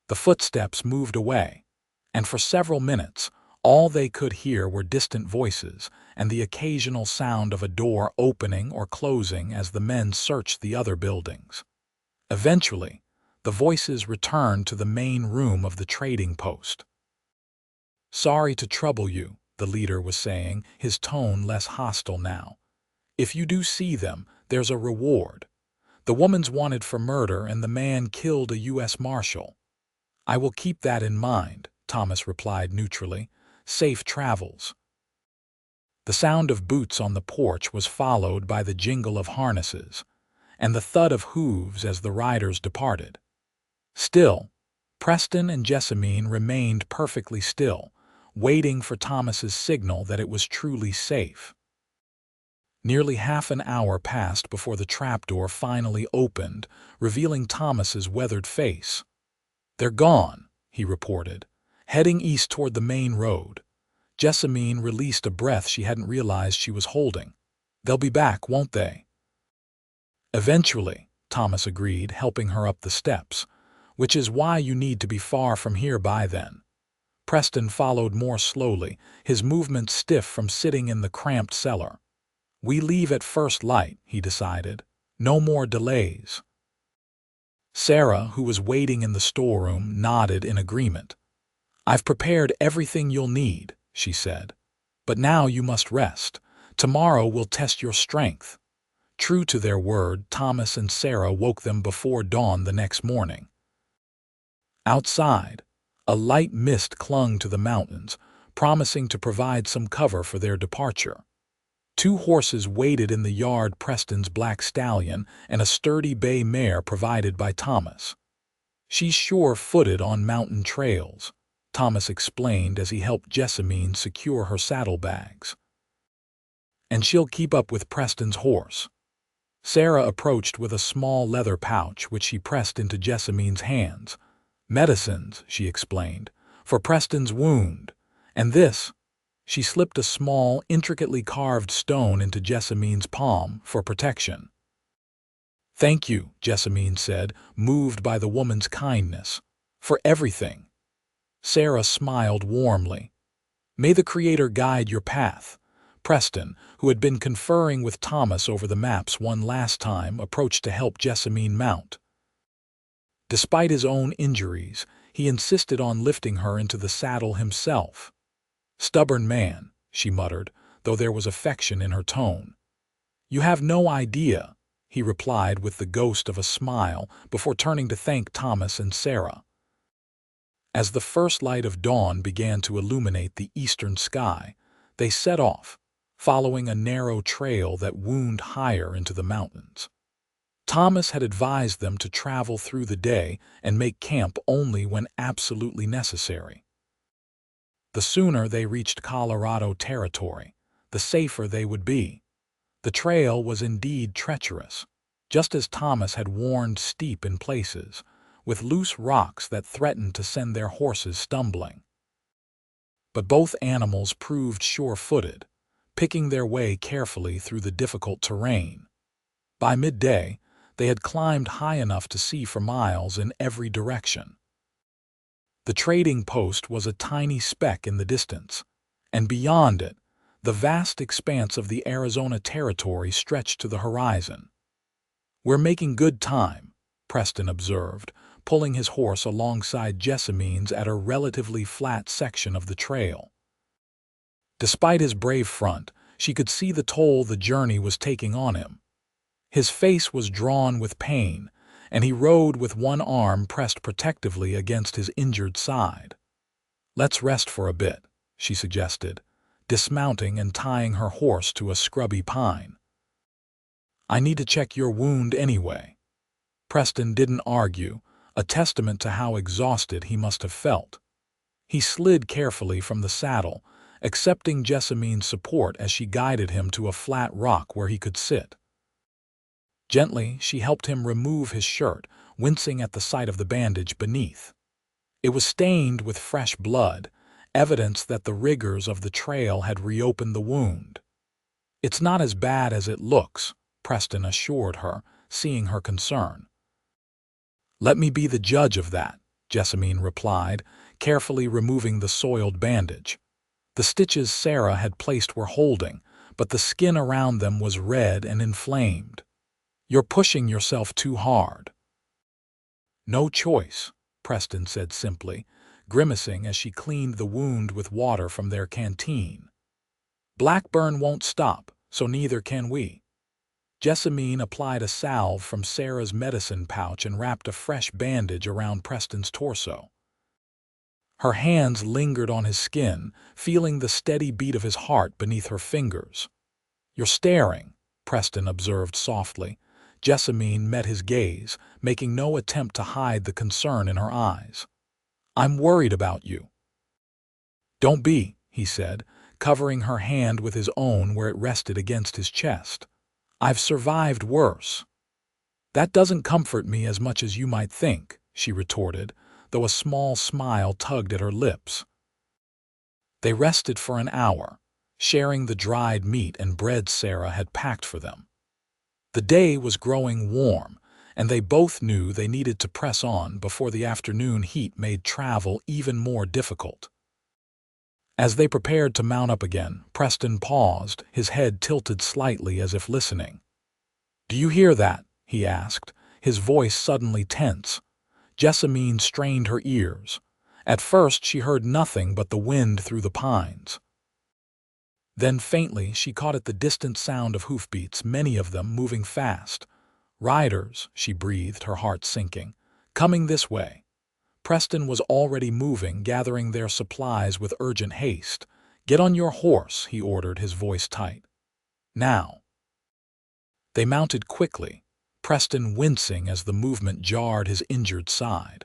The footsteps moved away, and for several minutes, all they could hear were distant voices and the occasional sound of a door opening or closing as the men searched the other buildings. Eventually, the voices returned to the main room of the trading post. "Sorry to trouble you," the leader was saying, his tone less hostile now. "If you do see them, there's a reward. The woman's wanted for murder and the man killed a U.S. Marshal." "I will keep that in mind," Thomas replied neutrally. "Safe travels." The sound of boots on the porch was followed by the jingle of harnesses and the thud of hooves as the riders departed. Still, Preston and Jessamine remained perfectly still, waiting for Thomas's signal that it was truly safe. Nearly half an hour passed before the trapdoor finally opened, revealing Thomas's weathered face. "They're gone," he reported, heading east toward the main road. Jessamine released a breath she hadn't realized she was holding. "They'll be back, won't they?" "Eventually," Thomas agreed, helping her up the steps. "Which is why you need to be far from here by then." Preston followed more slowly, his movements stiff from sitting in the cramped cellar. "We leave at first light," he decided. "No more delays." Sarah, who was waiting in the storeroom, nodded in agreement. "I've prepared everything you'll need," she said. "But now you must rest. Tomorrow we'll test your strength." True to their word, Thomas and Sarah woke them before dawn the next morning. Outside, a light mist clung to the mountains, promising to provide some cover for their departure. 2 horses waited in the yard, Preston's black stallion and a sturdy bay mare provided by Thomas. "She's sure-footed on mountain trails," Thomas explained as he helped Jessamine secure her saddlebags. "And she'll keep up with Preston's horse." Sarah approached with a small leather pouch which she pressed into Jessamine's hands. "Medicines," she explained, "for Preston's wound. And this," she slipped a small, intricately carved stone into Jessamine's palm, "for protection." "Thank you," Jessamine said, moved by the woman's kindness. "For everything." Sarah smiled warmly. "May the Creator guide your path." Preston, who had been conferring with Thomas over the maps one last time, approached to help Jessamine mount. Despite his own injuries, he insisted on lifting her into the saddle himself. "Stubborn man," she muttered, though there was affection in her tone. "You have no idea," he replied with the ghost of a smile before turning to thank Thomas and Sarah. As the first light of dawn began to illuminate the eastern sky, they set off, following a narrow trail that wound higher into the mountains. Thomas had advised them to travel through the day and make camp only when absolutely necessary. The sooner they reached Colorado territory, the safer they would be. The trail was indeed treacherous, just as Thomas had warned, steep in places, with loose rocks that threatened to send their horses stumbling. But both animals proved sure-footed, picking their way carefully through the difficult terrain. By midday, they had climbed high enough to see for miles in every direction. The trading post was a tiny speck in the distance, and beyond it, the vast expanse of the Arizona territory stretched to the horizon. "We're making good time," Preston observed, pulling his horse alongside Jessamine's at a relatively flat section of the trail. Despite his brave front, she could see the toll the journey was taking on him. His face was drawn with pain, and he rode with one arm pressed protectively against his injured side. "Let's rest for a bit," she suggested, dismounting and tying her horse to a scrubby pine. "I need to check your wound anyway." Preston didn't argue, a testament to how exhausted he must have felt. He slid carefully from the saddle, accepting Jessamine's support as she guided him to a flat rock where he could sit. Gently, she helped him remove his shirt, wincing at the sight of the bandage beneath. It was stained with fresh blood, evidence that the rigors of the trail had reopened the wound. "It's not as bad as it looks," Preston assured her, seeing her concern. "Let me be the judge of that," Jessamine replied, carefully removing the soiled bandage. The stitches Sarah had placed were holding, but the skin around them was red and inflamed. "You're pushing yourself too hard." "No choice," Preston said simply, grimacing as she cleaned the wound with water from their canteen. "Blackburn won't stop, so neither can we." Jessamine applied a salve from Sarah's medicine pouch and wrapped a fresh bandage around Preston's torso. Her hands lingered on his skin, feeling the steady beat of his heart beneath her fingers. "You're staring," Preston observed softly. Jessamine met his gaze, making no attempt to hide the concern in her eyes. "I'm worried about you." "Don't be," he said, covering her hand with his own where it rested against his chest. "I've survived worse." "That doesn't comfort me as much as you might think," she retorted, though a small smile tugged at her lips. They rested for an hour, sharing the dried meat and bread Sarah had packed for them. The day was growing warm, and they both knew they needed to press on before the afternoon heat made travel even more difficult. As they prepared to mount up again, Preston paused, his head tilted slightly as if listening. "Do you hear that?" he asked, his voice suddenly tense. Jessamine strained her ears. At first she heard nothing but the wind through the pines. Then faintly she caught at the distant sound of hoofbeats, many of them moving fast. "Riders," she breathed, her heart sinking. "Coming this way." Preston was already moving, gathering their supplies with urgent haste. "Get on your horse," he ordered, his voice tight. "Now." They mounted quickly, Preston wincing as the movement jarred his injured side.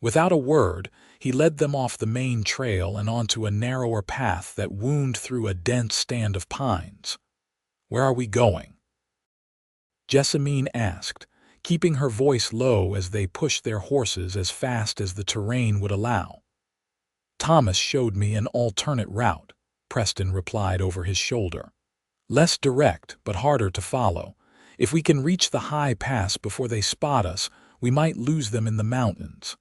Without a word, he led them off the main trail and onto a narrower path that wound through a dense stand of pines. "Where are we going?" Jessamine asked, keeping her voice low as they pushed their horses as fast as the terrain would allow. "Thomas showed me an alternate route," Preston replied over his shoulder. "Less direct, but harder to follow. If we can reach the high pass before they spot us, we might lose them in the mountains."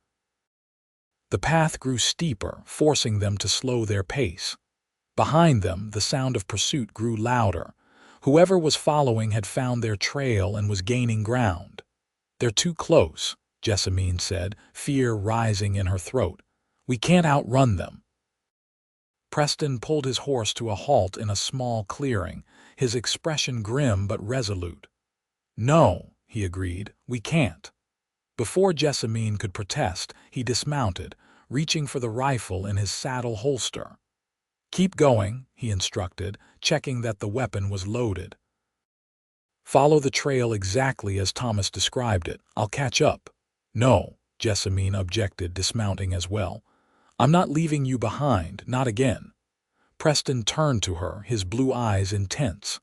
The path grew steeper, forcing them to slow their pace. Behind them, the sound of pursuit grew louder. Whoever was following had found their trail and was gaining ground. "They're too close," Jessamine said, fear rising in her throat. "We can't outrun them." Preston pulled his horse to a halt in a small clearing, his expression grim but resolute. "No," he agreed, "we can't." Before Jessamine could protest, he dismounted, reaching for the rifle in his saddle holster. "Keep going," he instructed, checking that the weapon was loaded. "Follow the trail exactly as Thomas described it. I'll catch up." "No," Jessamine objected, dismounting as well. "I'm not leaving you behind, not again." Preston turned to her, his blue eyes intense.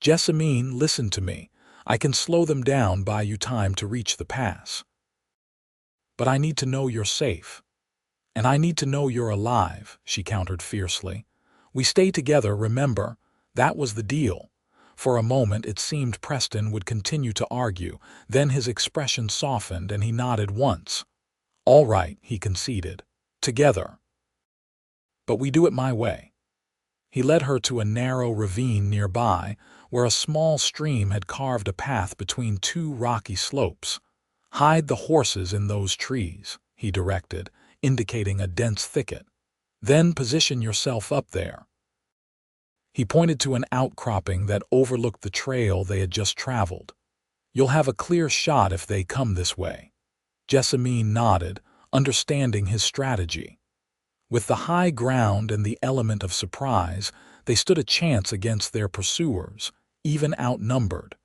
"Jessamine, listen to me. I can slow them down, buy you time to reach the pass. But I need to know you're safe. And I need to know you're alive," she countered fiercely. "We stay together, remember? That was the deal." For a moment it seemed Preston would continue to argue, then his expression softened and he nodded once. "All right," he conceded. "Together. But we do it my way." He led her to a narrow ravine nearby, where a small stream had carved a path between two rocky slopes. "Hide the horses in those trees," he directed, indicating a dense thicket. "Then position yourself up there." He pointed to an outcropping that overlooked the trail they had just traveled. "You'll have a clear shot if they come this way." Jessamine nodded, understanding his strategy. With the high ground and the element of surprise, they stood a chance against their pursuers, even outnumbered.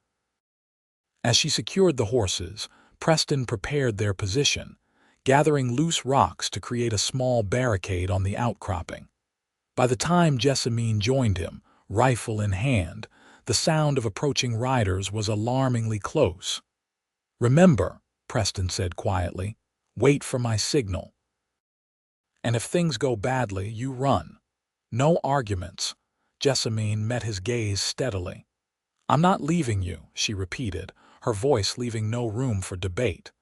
As she secured the horses, Preston prepared their position, gathering loose rocks to create a small barricade on the outcropping. By the time Jessamine joined him, rifle in hand, the sound of approaching riders was alarmingly close. "Remember," Preston said quietly, "wait for my signal. And if things go badly, you run. No arguments." Jessamine met his gaze steadily. "I'm not leaving you," she repeated, her voice leaving no room for debate.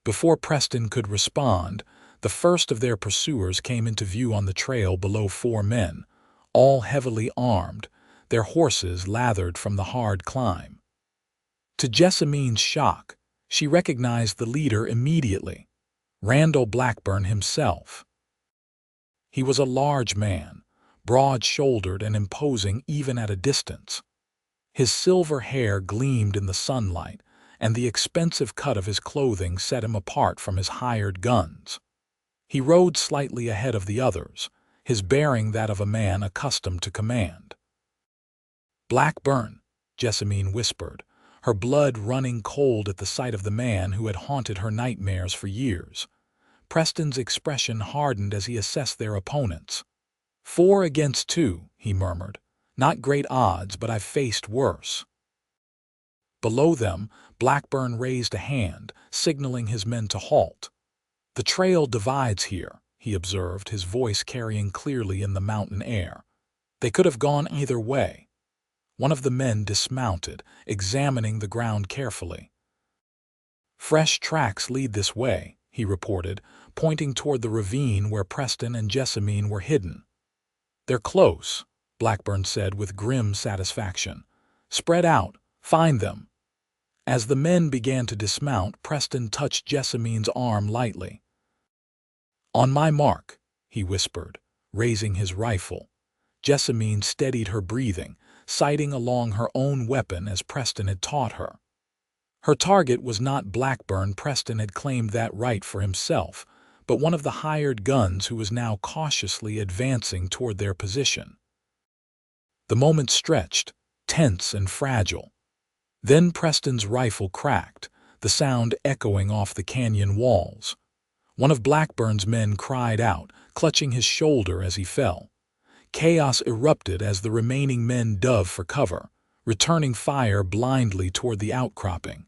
Before Preston could respond, the first of their pursuers came into view on the trail below 4 men, all heavily armed, their horses lathered from the hard climb. To Jessamine's shock, she recognized the leader immediately, Randall Blackburn himself. He was a large man, broad-shouldered and imposing even at a distance. His silver hair gleamed in the sunlight, and the expensive cut of his clothing set him apart from his hired guns. He rode slightly ahead of the others, his bearing that of a man accustomed to command. "Blackburn," Jessamine whispered, her blood running cold at the sight of the man who had haunted her nightmares for years. Preston's expression hardened as he assessed their opponents. 4 against 2, he murmured. "Not great odds, but I've faced worse." Below them, Blackburn raised a hand, signaling his men to halt. "The trail divides here," he observed, his voice carrying clearly in the mountain air. "They could have gone either way." One of the men dismounted, examining the ground carefully. "Fresh tracks lead this way," he reported, pointing toward the ravine where Preston and Jessamine were hidden. "They're close," Blackburn said with grim satisfaction. "Spread out. Find them." As the men began to dismount, Preston touched Jessamine's arm lightly. "On my mark," he whispered, raising his rifle. Jessamine steadied her breathing, sighting along her own weapon as Preston had taught her. Her target was not Blackburn. Preston had claimed that right for himself, but one of the hired guns who was now cautiously advancing toward their position. The moment stretched, tense and fragile. Then Preston's rifle cracked, the sound echoing off the canyon walls. One of Blackburn's men cried out, clutching his shoulder as he fell. Chaos erupted as the remaining men dove for cover, returning fire blindly toward the outcropping.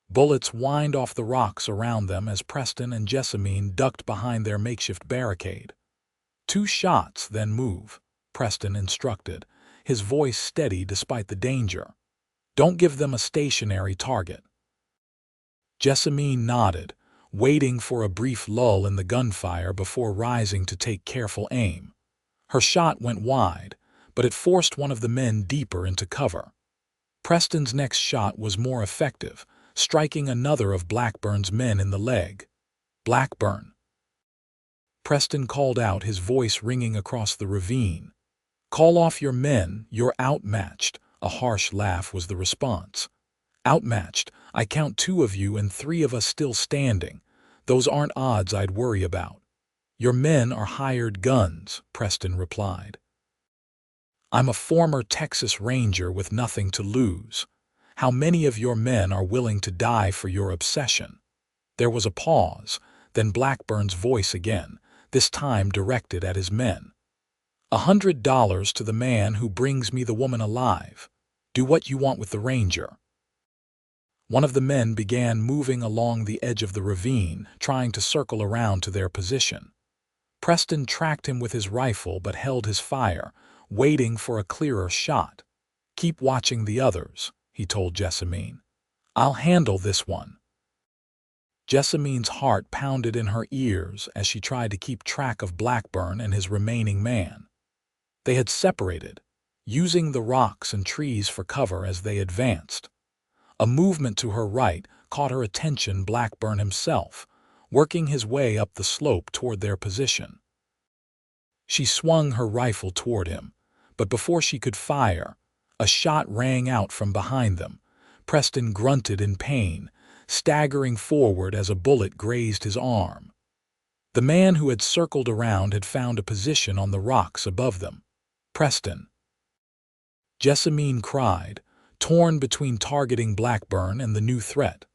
Bullets whined off the rocks around them as Preston and Jessamine ducked behind their makeshift barricade. "2 shots, then move," Preston instructed, his voice steady despite the danger. "Don't give them a stationary target." Jessamine nodded, waiting for a brief lull in the gunfire before rising to take careful aim. Her shot went wide, but it forced one of the men deeper into cover. Preston's next shot was more effective, striking another of Blackburn's men in the leg. "Blackburn!" Preston called out, his voice ringing across the ravine. "Call off your men, you're outmatched," a harsh laugh was the response. "Outmatched? I count 2 of you and 3 of us still standing. Those aren't odds I'd worry about." "Your men are hired guns," Preston replied. "I'm a former Texas Ranger with nothing to lose. How many of your men are willing to die for your obsession?" There was a pause, then Blackburn's voice again, this time directed at his men. $100 to the man who brings me the woman alive. Do what you want with the Ranger." One of the men began moving along the edge of the ravine, trying to circle around to their position. Preston tracked him with his rifle but held his fire, waiting for a clearer shot. "Keep watching the others," he told Jessamine. "I'll handle this one." Jessamine's heart pounded in her ears as she tried to keep track of Blackburn and his remaining man. They had separated, using the rocks and trees for cover as they advanced. A movement to her right caught her attention. Blackburn himself, working his way up the slope toward their position. She swung her rifle toward him, but before she could fire, a shot rang out from behind them. Preston grunted in pain, staggering forward as a bullet grazed his arm. The man who had circled around had found a position on the rocks above them. "Preston!" Jessamine cried, torn between targeting Blackburn and the new threat.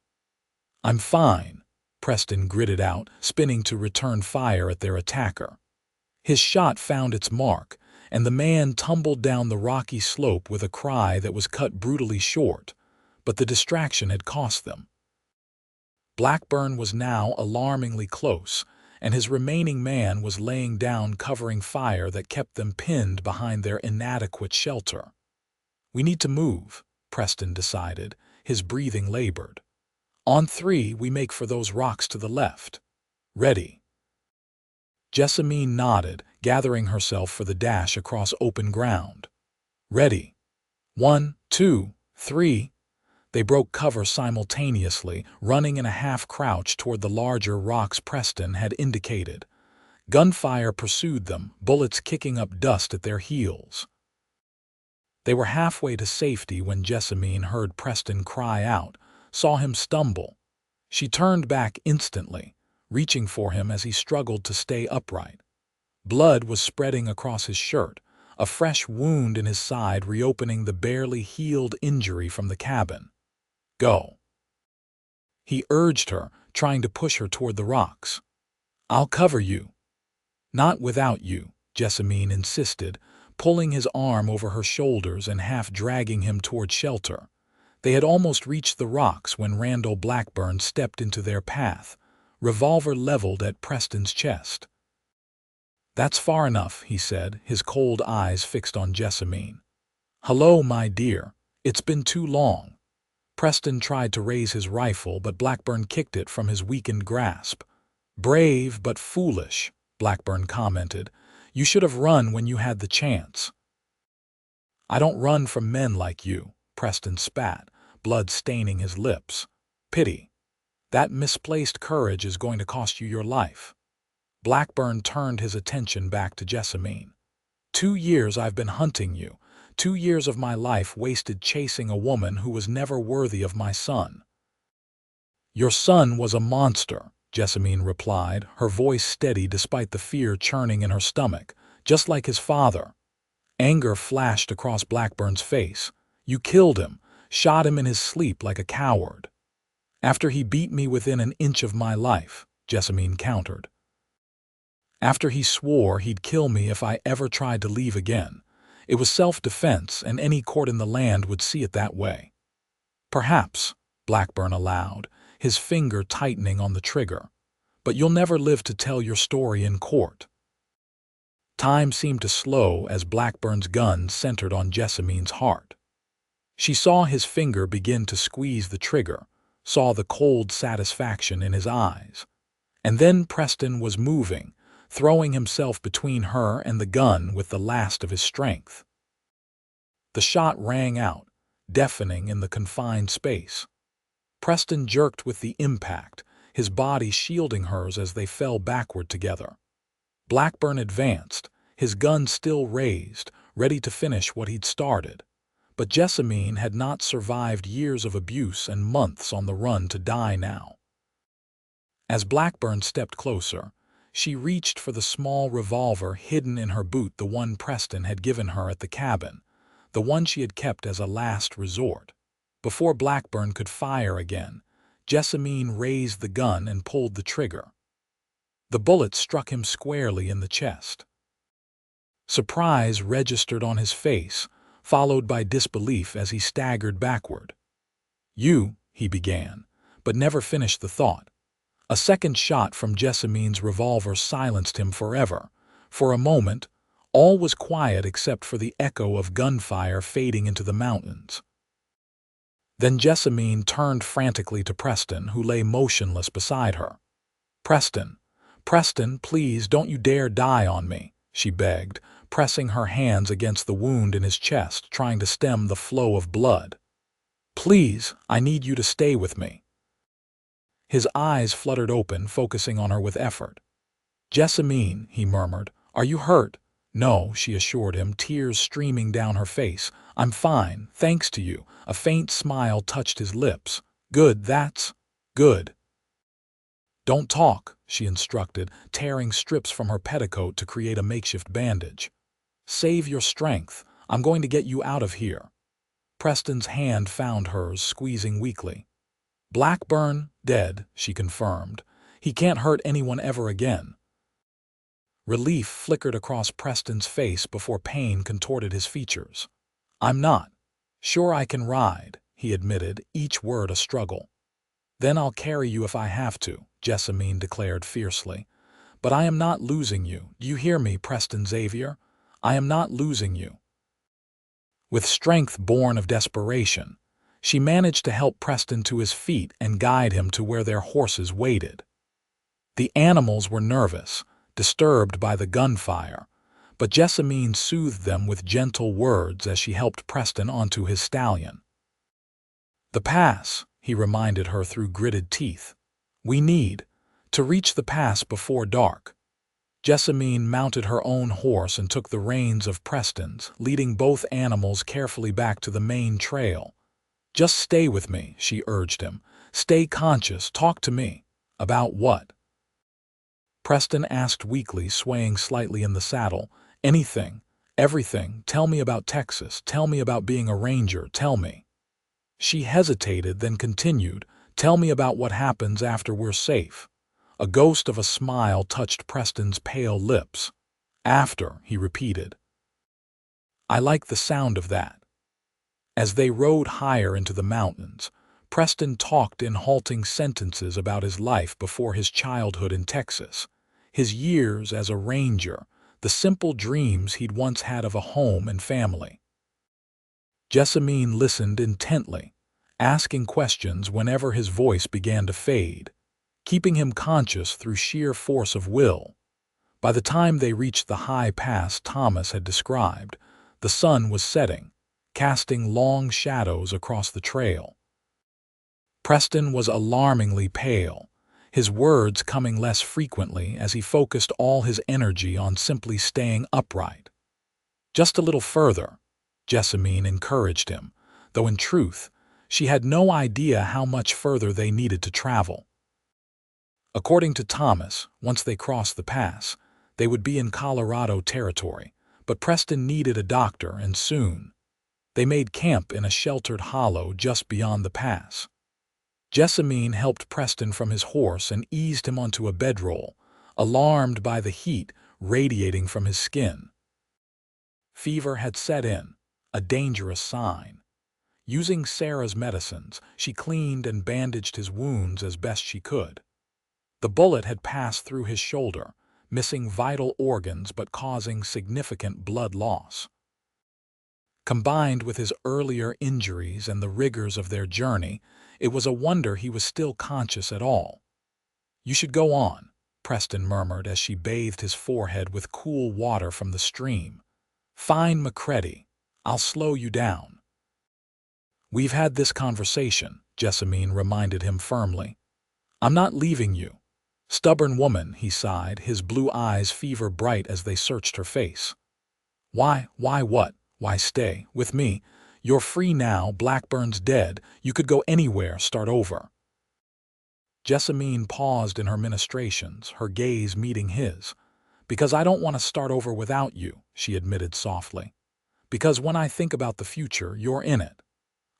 "I'm fine," Preston gritted out, spinning to return fire at their attacker. His shot found its mark, and the man tumbled down the rocky slope with a cry that was cut brutally short, but the distraction had cost them. Blackburn was now alarmingly close, and his remaining man was laying down, covering fire that kept them pinned behind their inadequate shelter. "We need to move," Preston decided, his breathing labored. "On 3, we make for those rocks to the left. Ready?" Jessamine nodded, gathering herself for the dash across open ground. "Ready. 1, 2, 3. They broke cover simultaneously, running in a half-crouch toward the larger rocks Preston had indicated. Gunfire pursued them, bullets kicking up dust at their heels. They were halfway to safety when Jessamine heard Preston cry out, saw him stumble. She turned back instantly, reaching for him as he struggled to stay upright. Blood was spreading across his shirt, a fresh wound in his side reopening the barely healed injury from the cabin. "Go," he urged her, trying to push her toward the rocks. "I'll cover you." "Not without you," Jessamine insisted, pulling his arm over her shoulders and half dragging him toward shelter. They had almost reached the rocks when Randall Blackburn stepped into their path, revolver leveled at Preston's chest. "That's far enough," he said, his cold eyes fixed on Jessamine. "Hello, my dear. It's been too long." Preston tried to raise his rifle, but Blackburn kicked it from his weakened grasp. "Brave but foolish," Blackburn commented. "You should have run when you had the chance." "I don't run from men like you," Preston spat, blood staining his lips. "Pity. That misplaced courage is going to cost you your life." Blackburn turned his attention back to Jessamine. "2 years I've been hunting you. 2 years of my life wasted chasing a woman who was never worthy of my son." "Your son was a monster," Jessamine replied, her voice steady despite the fear churning in her stomach, "just like his father." Anger flashed across Blackburn's face. "You killed him, shot him in his sleep like a coward." "After he beat me within an inch of my life," Jessamine countered. "After he swore he'd kill me if I ever tried to leave again. It was self-defense, and any court in the land would see it that way." "Perhaps," Blackburn allowed, his finger tightening on the trigger. "But you'll never live to tell your story in court." Time seemed to slow as Blackburn's gun centered on Jessamine's heart. She saw his finger begin to squeeze the trigger, saw the cold satisfaction in his eyes. And then Preston was moving, throwing himself between her and the gun with the last of his strength. The shot rang out, deafening in the confined space. Preston jerked with the impact, his body shielding hers as they fell backward together. Blackburn advanced, his gun still raised, ready to finish what he'd started. But Jessamine had not survived years of abuse and months on the run to die now. As Blackburn stepped closer, she reached for the small revolver hidden in her boot, the one Preston had given her at the cabin, the one she had kept as a last resort. Before Blackburn could fire again, Jessamine raised the gun and pulled the trigger. The bullet struck him squarely in the chest. Surprise registered on his face, followed by disbelief as he staggered backward. "You," he began, but never finished the thought. A second shot from Jessamine's revolver silenced him forever. For a moment, all was quiet except for the echo of gunfire fading into the mountains. Then Jessamine turned frantically to Preston, who lay motionless beside her. "Preston, Preston, please don't you dare die on me," she begged, pressing her hands against the wound in his chest, trying to stem the flow of blood. "Please, I need you to stay with me." His eyes fluttered open, focusing on her with effort. "Jessamine," he murmured, "are you hurt?" "No," she assured him, tears streaming down her face. "I'm fine, thanks to you." A faint smile touched his lips. "Good, that's good." "Don't talk," she instructed, tearing strips from her petticoat to create a makeshift bandage. "Save your strength. I'm going to get you out of here." Preston's hand found hers, squeezing weakly. "Blackburn, dead," she confirmed. "He can't hurt anyone ever again." Relief flickered across Preston's face before pain contorted his features. "I'm not sure I can ride," he admitted, each word a struggle. "Then I'll carry you if I have to," Jessamine declared fiercely. "But I am not losing you. Do you hear me, Preston Xavier? I am not losing you." With strength born of desperation, she managed to help Preston to his feet and guide him to where their horses waited. The animals were nervous, disturbed by the gunfire, but Jessamine soothed them with gentle words as she helped Preston onto his stallion. "The pass," he reminded her through gritted teeth. "We need to reach the pass before dark." Jessamine mounted her own horse and took the reins of Preston's, leading both animals carefully back to the main trail. "Just stay with me," she urged him. "Stay conscious, talk to me." "About what?" Preston asked weakly, swaying slightly in the saddle. "Anything, everything. Tell me about Texas. Tell me about being a ranger. Tell me." She hesitated, then continued. "Tell me about what happens after we're safe." A ghost of a smile touched Preston's pale lips. "After," he repeated. "I like the sound of that." As they rode higher into the mountains, Preston talked in halting sentences about his life before his childhood in Texas, his years as a ranger, the simple dreams he'd once had of a home and family. Jessamine listened intently, asking questions whenever his voice began to fade, keeping him conscious through sheer force of will. By the time they reached the high pass Thomas had described, the sun was setting, casting long shadows across the trail. Preston was alarmingly pale, his words coming less frequently as he focused all his energy on simply staying upright. Just a little further, Jessamine encouraged him, though in truth, she had no idea how much further they needed to travel. According to Thomas, once they crossed the pass, they would be in Colorado territory, but Preston needed a doctor, and soon. They made camp in a sheltered hollow just beyond the pass. Jessamine helped Preston from his horse and eased him onto a bedroll, alarmed by the heat radiating from his skin. Fever had set in, a dangerous sign. Using Sarah's medicines, she cleaned and bandaged his wounds as best she could. The bullet had passed through his shoulder, missing vital organs but causing significant blood loss. Combined with his earlier injuries and the rigors of their journey, it was a wonder he was still conscious at all. "You should go on," Preston murmured as she bathed his forehead with cool water from the stream. "Fine, McCready. I'll slow you down." "We've had this conversation," Jessamine reminded him firmly. "I'm not leaving you." "Stubborn woman," he sighed, his blue eyes fever bright as they searched her face. Why what? Why stay with me? You're free now, Blackburn's dead, you could go anywhere, start over." Jessamine paused in her ministrations, her gaze meeting his. "Because I don't want to start over without you," she admitted softly. "Because when I think about the future, you're in it."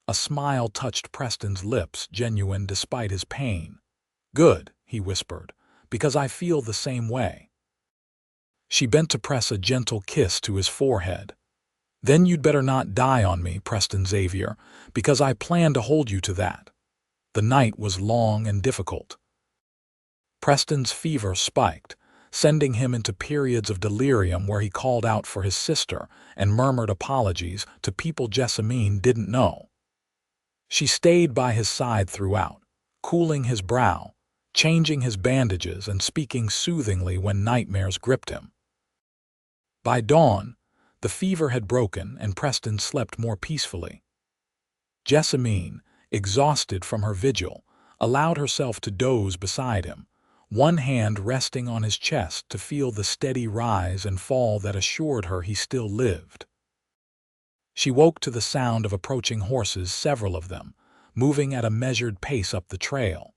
A smile touched Preston's lips, genuine despite his pain. "Good," he whispered, "because I feel the same way." She bent to press a gentle kiss to his forehead. "Then you'd better not die on me, Preston Xavier, because I plan to hold you to that." The night was long and difficult. Preston's fever spiked, sending him into periods of delirium where he called out for his sister and murmured apologies to people Jessamine didn't know. She stayed by his side throughout, cooling his brow, changing his bandages and speaking soothingly when nightmares gripped him. By dawn, the fever had broken and Preston slept more peacefully. Jessamine, exhausted from her vigil, allowed herself to doze beside him, one hand resting on his chest to feel the steady rise and fall that assured her he still lived. She woke to the sound of approaching horses, several of them, moving at a measured pace up the trail.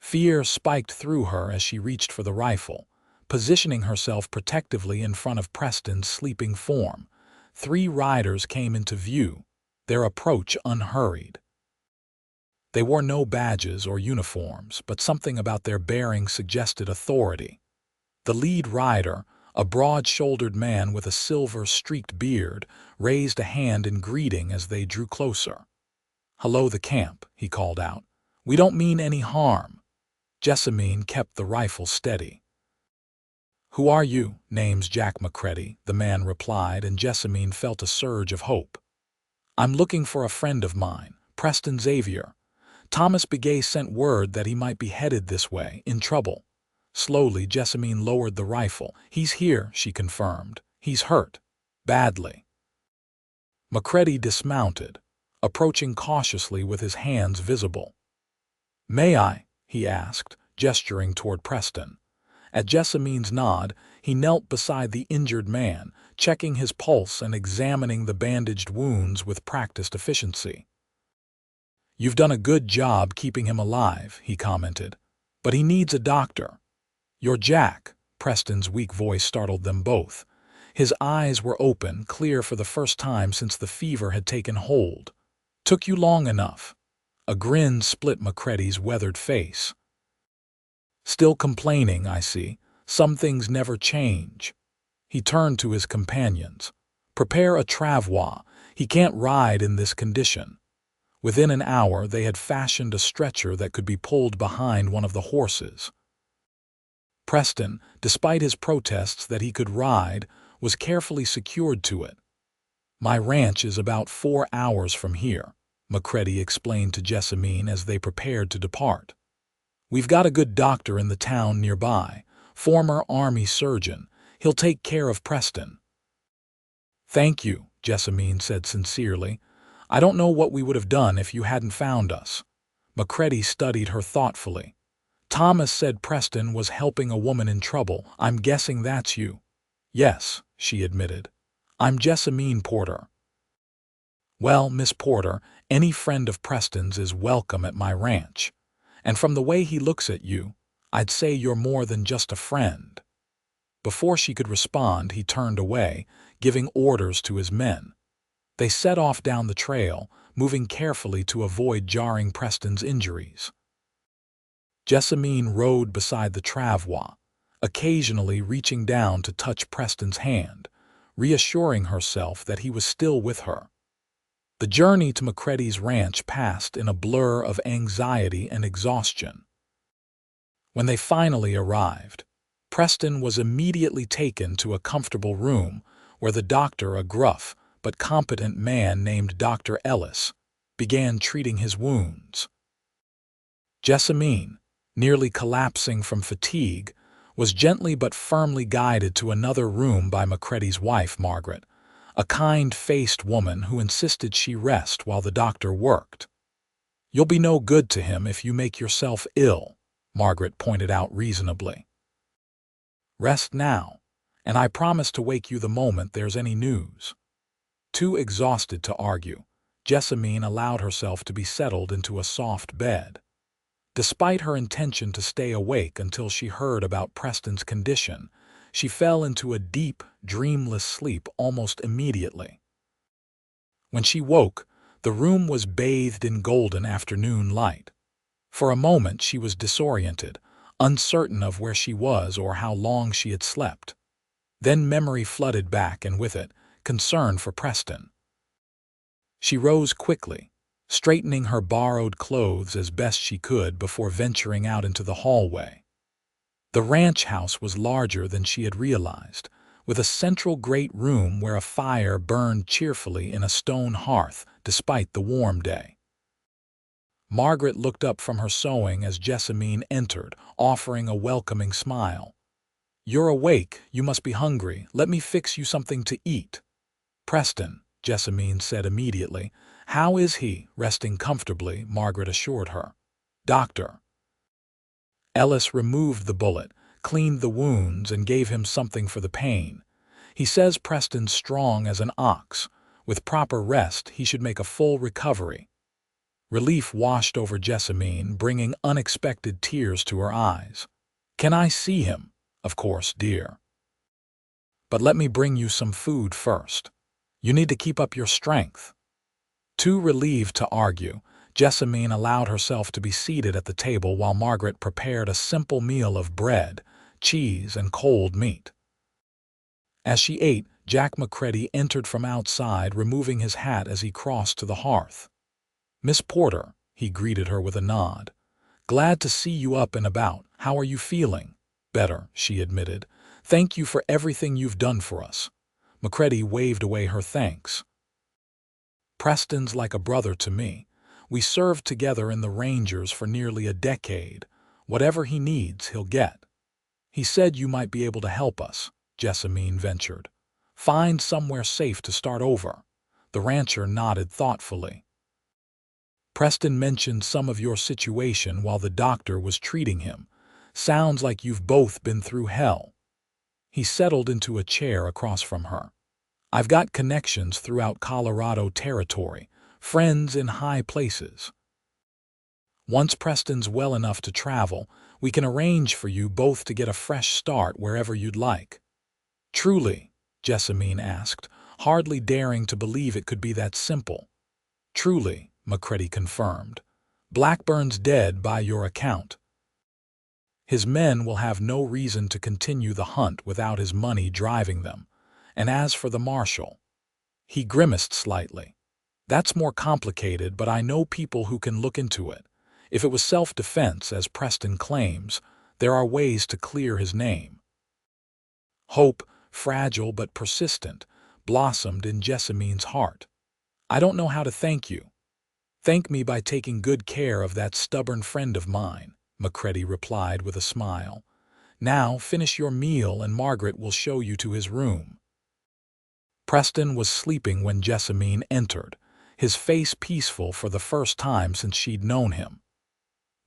Fear spiked through her as she reached for the rifle, positioning herself protectively in front of Preston's sleeping form. 3 riders came into view, their approach unhurried. They wore no badges or uniforms, but something about their bearing suggested authority. The lead rider, a broad-shouldered man with a silver-streaked beard, raised a hand in greeting as they drew closer. "Hello, the camp," he called out. "We don't mean any harm." Jessamine kept the rifle steady. "Who are you?" "Name's Jack McCready," the man replied, and Jessamine felt a surge of hope. "I'm looking for a friend of mine, Preston Xavier. Thomas Begay sent word that he might be headed this way, in trouble." Slowly, Jessamine lowered the rifle. "He's here," she confirmed. "He's hurt. Badly." McCready dismounted, approaching cautiously with his hands visible. "May I?" he asked, gesturing toward Preston. At Jessamine's nod, he knelt beside the injured man, checking his pulse and examining the bandaged wounds with practiced efficiency. "You've done a good job keeping him alive," he commented. "But he needs a doctor." "You're Jack," Preston's weak voice startled them both. His eyes were open, clear for the first time since the fever had taken hold. "Took you long enough." A grin split McCready's weathered face. "Still complaining, I see. Some things never change." He turned to his companions. "Prepare a travois. He can't ride in this condition." Within an hour, they had fashioned a stretcher that could be pulled behind one of the horses. Preston, despite his protests that he could ride, was carefully secured to it. "My ranch is about 4 hours from here," Macready explained to Jessamine as they prepared to depart. "We've got a good doctor in the town nearby, former army surgeon. He'll take care of Preston." "Thank you," Jessamine said sincerely. "I don't know what we would have done if you hadn't found us." Macready studied her thoughtfully. "Thomas said Preston was helping a woman in trouble. I'm guessing that's you." "Yes," she admitted. "I'm Jessamine Porter." "Well, Miss Porter, any friend of Preston's is welcome at my ranch. And from the way he looks at you, I'd say you're more than just a friend." Before she could respond, he turned away, giving orders to his men. They set off down the trail, moving carefully to avoid jarring Preston's injuries. Jessamine rode beside the travois, occasionally reaching down to touch Preston's hand, reassuring herself that he was still with her. The journey to Macready's ranch passed in a blur of anxiety and exhaustion. When they finally arrived, Preston was immediately taken to a comfortable room where the doctor, a gruff but competent man named Dr. Ellis, began treating his wounds. Jessamine, nearly collapsing from fatigue, was gently but firmly guided to another room by Macready's wife, Margaret, a kind-faced woman who insisted she rest while the doctor worked. "You'll be no good to him if you make yourself ill," Margaret pointed out reasonably. "Rest now, and I promise to wake you the moment there's any news." Too exhausted to argue, Jessamine allowed herself to be settled into a soft bed. Despite her intention to stay awake until she heard about Preston's condition, she fell into a deep, dreamless sleep almost immediately. When she woke, the room was bathed in golden afternoon light. For a moment she was disoriented, uncertain of where she was or how long she had slept. Then memory flooded back, and with it, concern for Preston. She rose quickly, straightening her borrowed clothes as best she could before venturing out into the hallway. The ranch house was larger than she had realized, with a central great room where a fire burned cheerfully in a stone hearth despite the warm day. Margaret looked up from her sewing as Jessamine entered, offering a welcoming smile. "You're awake, you must be hungry. Let me fix you something to eat." "Preston," Jessamine said immediately. "How is he?" "Resting comfortably," Margaret assured her. "Doctor." Ellis removed the bullet, cleaned the wounds, and gave him something for the pain. "He says Preston's strong as an ox. With proper rest, he should make a full recovery." Relief washed over Jessamine, bringing unexpected tears to her eyes. "Can I see him?" "Of course, dear. But let me bring you some food first. You need to keep up your strength." Too relieved to argue, Jessamine allowed herself to be seated at the table while Margaret prepared a simple meal of bread, cheese, and cold meat. As she ate, Jack Macready entered from outside, removing his hat as he crossed to the hearth. "Miss Porter," he greeted her with a nod. "Glad to see you up and about. How are you feeling?" "Better," she admitted. "Thank you for everything you've done for us." Macready waved away her thanks. "Preston's like a brother to me. We served together in the Rangers for nearly a decade. Whatever he needs, he'll get." "He said you might be able to help us," Jessamine ventured. "Find somewhere safe to start over." The rancher nodded thoughtfully. "Preston mentioned some of your situation while the doctor was treating him. Sounds like you've both been through hell." He settled into a chair across from her. "I've got connections throughout Colorado Territory, friends in high places. Once Preston's well enough to travel, we can arrange for you both to get a fresh start wherever you'd like." "Truly?" Jessamine asked, hardly daring to believe it could be that simple. "Truly," Macready confirmed. "Blackburn's dead by your account. His men will have no reason to continue the hunt without his money driving them. And as for the marshal," he grimaced slightly, "that's more complicated, but I know people who can look into it. If it was self-defense, as Preston claims, there are ways to clear his name." Hope, fragile but persistent, blossomed in Jessamine's heart. "I don't know how to thank you." "Thank me by taking good care of that stubborn friend of mine," Macready replied with a smile. "Now finish your meal and Margaret will show you to his room." Preston was sleeping when Jessamine entered, his face peaceful for the first time since she'd known him.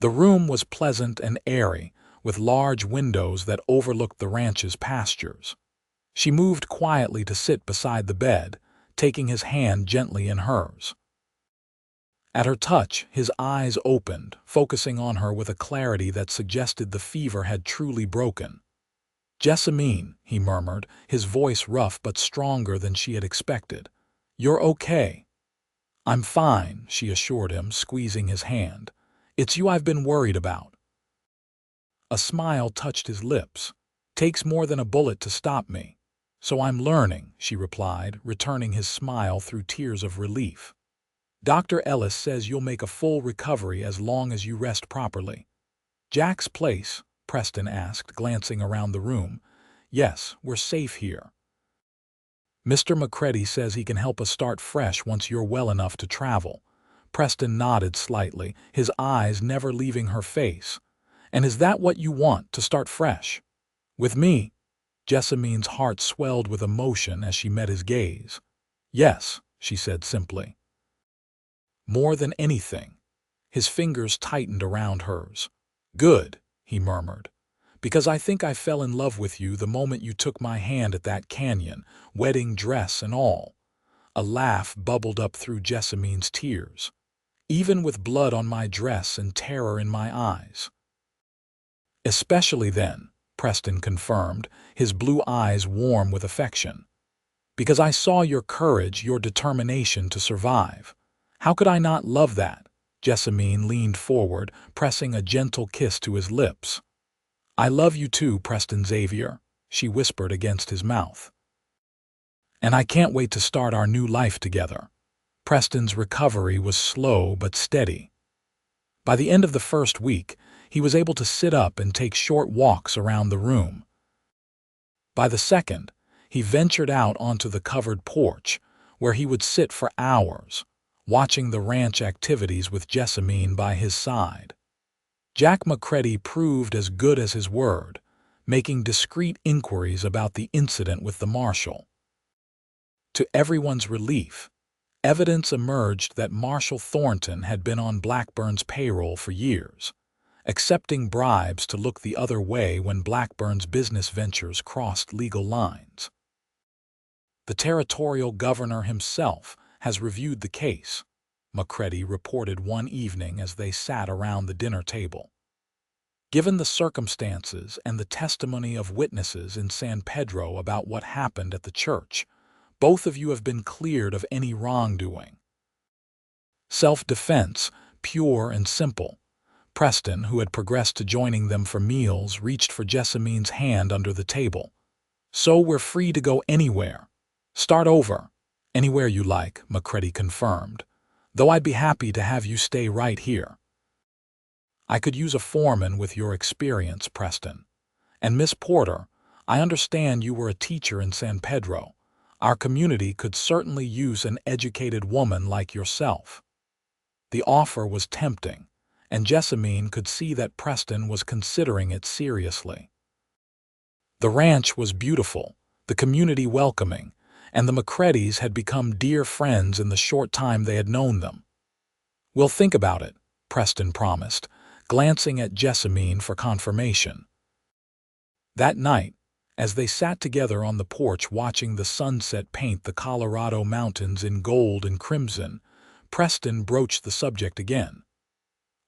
The room was pleasant and airy, with large windows that overlooked the ranch's pastures. She moved quietly to sit beside the bed, taking his hand gently in hers. At her touch, his eyes opened, focusing on her with a clarity that suggested the fever had truly broken. "Jessamine," he murmured, his voice rough but stronger than she had expected. "You're okay." "I'm fine," she assured him, squeezing his hand. "It's you I've been worried about." A smile touched his lips. "Takes more than a bullet to stop me. So I'm learning," she replied, returning his smile through tears of relief. "Dr. Ellis says you'll make a full recovery as long as you rest properly." "Jack's place?" Preston asked, glancing around the room. "Yes, we're safe here. Mr. Macready says he can help us start fresh once you're well enough to travel." Preston nodded slightly, his eyes never leaving her face. "And is that what you want, to start fresh?" "With me?" Jessamine's heart swelled with emotion as she met his gaze. "Yes," she said simply. "More than anything." His fingers tightened around hers. "Good," he murmured. "Because I think I fell in love with you the moment you took my hand at that canyon, wedding dress and all." A laugh bubbled up through Jessamine's tears. "Even with blood on my dress and terror in my eyes." "Especially then," Preston confirmed, his blue eyes warm with affection. "Because I saw your courage, your determination to survive. How could I not love that?" Jessamine leaned forward, pressing a gentle kiss to his lips. "I love you too, Preston Xavier," she whispered against his mouth. "And I can't wait to start our new life together." Preston's recovery was slow but steady. By the end of the first week, he was able to sit up and take short walks around the room. By the second, he ventured out onto the covered porch, where he would sit for hours, watching the ranch activities with Jessamine by his side. Jack Macready proved as good as his word, making discreet inquiries about the incident with the marshal. To everyone's relief, evidence emerged that Marshal Thornton had been on Blackburn's payroll for years, accepting bribes to look the other way when Blackburn's business ventures crossed legal lines. "The territorial governor himself has reviewed the case," Macready reported one evening as they sat around the dinner table. "Given the circumstances and the testimony of witnesses in San Pedro about what happened at the church, both of you have been cleared of any wrongdoing." Self-defense, pure and simple. Preston, who had progressed to joining them for meals, reached for Jessamine's hand under the table. "So we're free to go anywhere. Start over." "Anywhere you like," Macready confirmed, "though I'd be happy to have you stay right here." "I could use a foreman with your experience, Preston. And Miss Porter, I understand you were a teacher in San Pedro. Our community could certainly use an educated woman like yourself." The offer was tempting, and Jessamine could see that Preston was considering it seriously. The ranch was beautiful, the community welcoming, and the Macreadys had become dear friends in the short time they had known them. "We'll think about it," Preston promised, glancing at Jessamine for confirmation. That night, as they sat together on the porch watching the sunset paint the Colorado mountains in gold and crimson, Preston broached the subject again.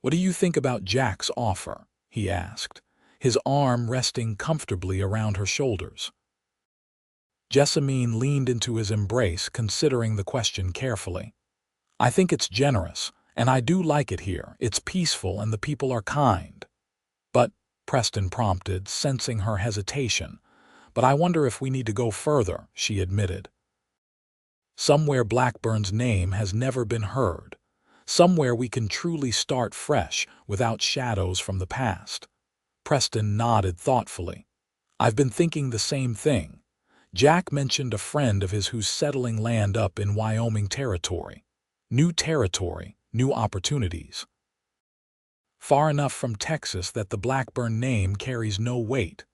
"What do you think about Jack's offer?" he asked, his arm resting comfortably around her shoulders. Jessamine leaned into his embrace, considering the question carefully. "I think it's generous, and I do like it here. It's peaceful and the people are kind." "But," Preston prompted, sensing her hesitation, "but I wonder if we need to go further," she admitted. "Somewhere Blackburn's name has never been heard. Somewhere we can truly start fresh, without shadows from the past." Preston nodded thoughtfully. "I've been thinking the same thing. Jack mentioned a friend of his who's settling land up in Wyoming territory. New new opportunities. Far enough from Texas that the Blackburn name carries no weight.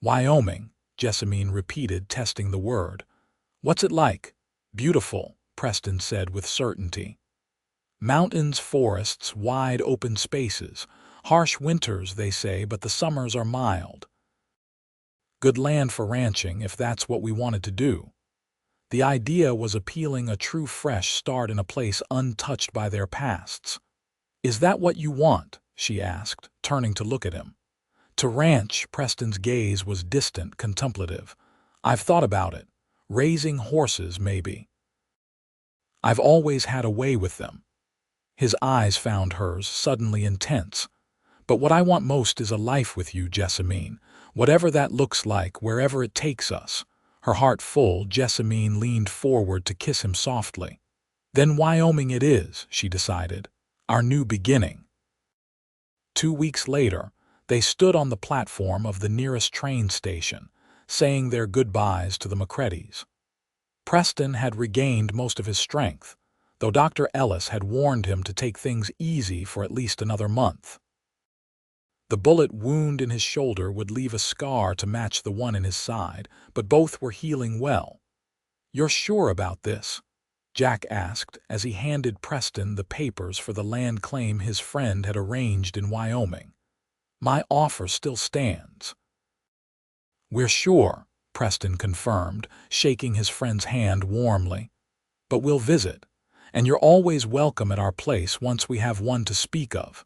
Wyoming, Jessamine repeated, testing the word. What's it like? Beautiful, Preston said with certainty. Mountains, forests, wide open spaces. Harsh winters, they say, but the summers are mild. Good land for ranching if that's what we wanted to do. The idea was appealing, a true fresh start in a place untouched by their pasts. Is that what you want? She asked, turning to look at him. To ranch, Preston's gaze was distant, contemplative. I've thought about it. Raising horses, maybe. I've always had a way with them. His eyes found hers, suddenly intense. But what I want most is a life with you, Jessamine. Whatever that looks like, wherever it takes us. Her heart full, Jessamine leaned forward to kiss him softly. Then Wyoming it is, she decided. Our new beginning. 2 weeks later, they stood on the platform of the nearest train station, saying their goodbyes to the McCreadys. Preston had regained most of his strength, though Dr. Ellis had warned him to take things easy for at least another month. The bullet wound in his shoulder would leave a scar to match the one in his side, but both were healing well. "You're sure about this?" Jack asked as he handed Preston the papers for the land claim his friend had arranged in Wyoming. "My offer still stands." "We're sure," Preston confirmed, shaking his friend's hand warmly. "But we'll visit, and you're always welcome at our place once we have one to speak of."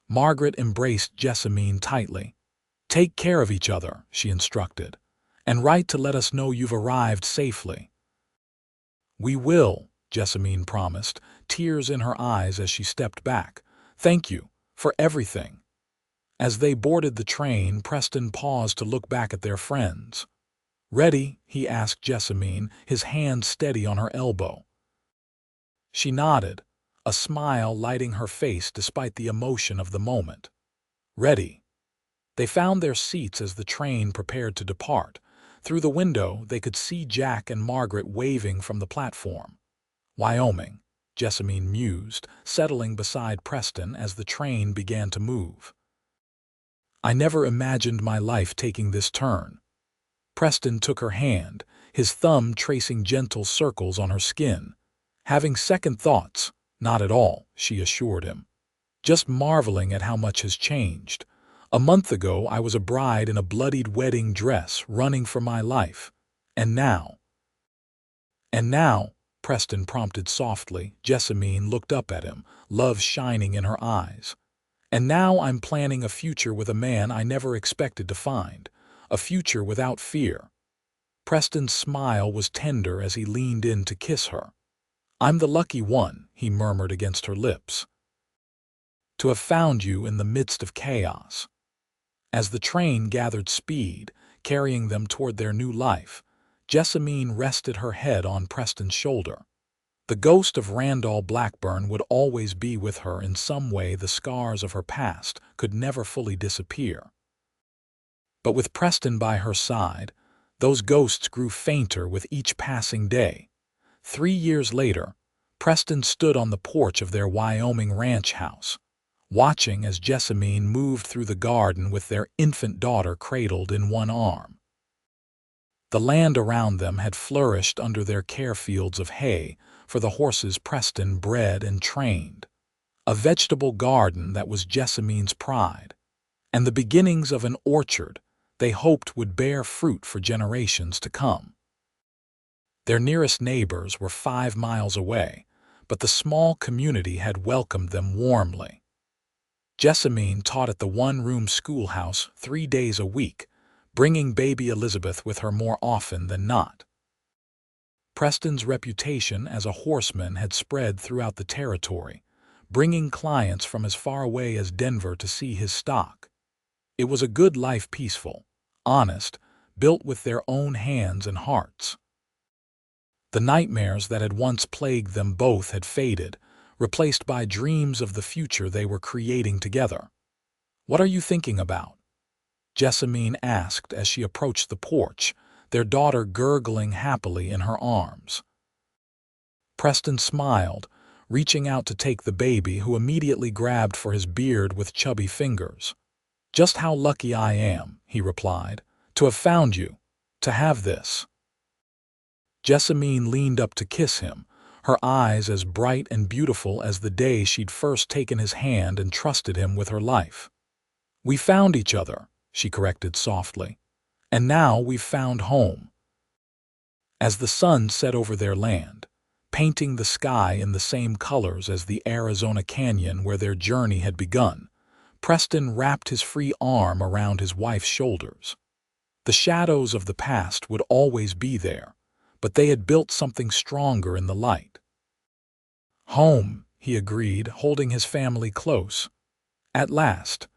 Margaret embraced Jessamine tightly. "Take care of each other," she instructed, "and write to let us know you've arrived safely." "We will," Jessamine promised, tears in her eyes as she stepped back. "Thank you for everything." As they boarded the train, Preston paused to look back at their friends. "Ready?" he asked Jessamine, his hand steady on her elbow. She nodded, a smile lighting her face despite the emotion of the moment. "Ready." They found their seats as the train prepared to depart. Through the window, they could see Jack and Margaret waving from the platform. "Wyoming," Jessamine mused, settling beside Preston as the train began to move. "I never imagined my life taking this turn." Preston took her hand, his thumb tracing gentle circles on her skin. "Having second thoughts? Not at all," she assured him. "Just marveling at how much has changed. A month ago I was a bride in a bloodied wedding dress, running for my life. And now—" "And now," Preston prompted softly. Jessamine looked up at him, love shining in her eyes. "And now I'm planning a future with a man I never expected to find. A future without fear." Preston's smile was tender as he leaned in to kiss her. "I'm the lucky one," he murmured against her lips, "to have found you in the midst of chaos." As the train gathered speed, carrying them toward their new life, Jessamine rested her head on Preston's shoulder. The ghost of Randall Blackburn would always be with her in some way. The scars of her past could never fully disappear. But with Preston by her side, those ghosts grew fainter with each passing day. 3 years later, Preston stood on the porch of their Wyoming ranch house, watching as Jessamine moved through the garden with their infant daughter cradled in one arm. The land around them had flourished under their care, fields of hay for the horses Preston bred and trained, a vegetable garden that was Jessamine's pride, and the beginnings of an orchard they hoped would bear fruit for generations to come. Their nearest neighbors were 5 miles away, but the small community had welcomed them warmly. Jessamine taught at the one-room schoolhouse 3 days a week, bringing baby Elizabeth with her more often than not. Preston's reputation as a horseman had spread throughout the territory, bringing clients from as far away as Denver to see his stock. It was a good life, peaceful, honest, built with their own hands and hearts. The nightmares that had once plagued them both had faded, replaced by dreams of the future they were creating together. "What are you thinking about?" Jessamine asked as she approached the porch, their daughter gurgling happily in her arms. Preston smiled, reaching out to take the baby, who immediately grabbed for his beard with chubby fingers. "Just how lucky I am," he replied, "to have found you, to have this." Jessamine leaned up to kiss him, her eyes as bright and beautiful as the day she'd first taken his hand and trusted him with her life. "We found each other," she corrected softly, "and now we've found home." As the sun set over their land, painting the sky in the same colors as the Arizona canyon where their journey had begun, Preston wrapped his free arm around his wife's shoulders. The shadows of the past would always be there, but they had built something stronger in the light. "Home," he agreed, holding his family close. "At last.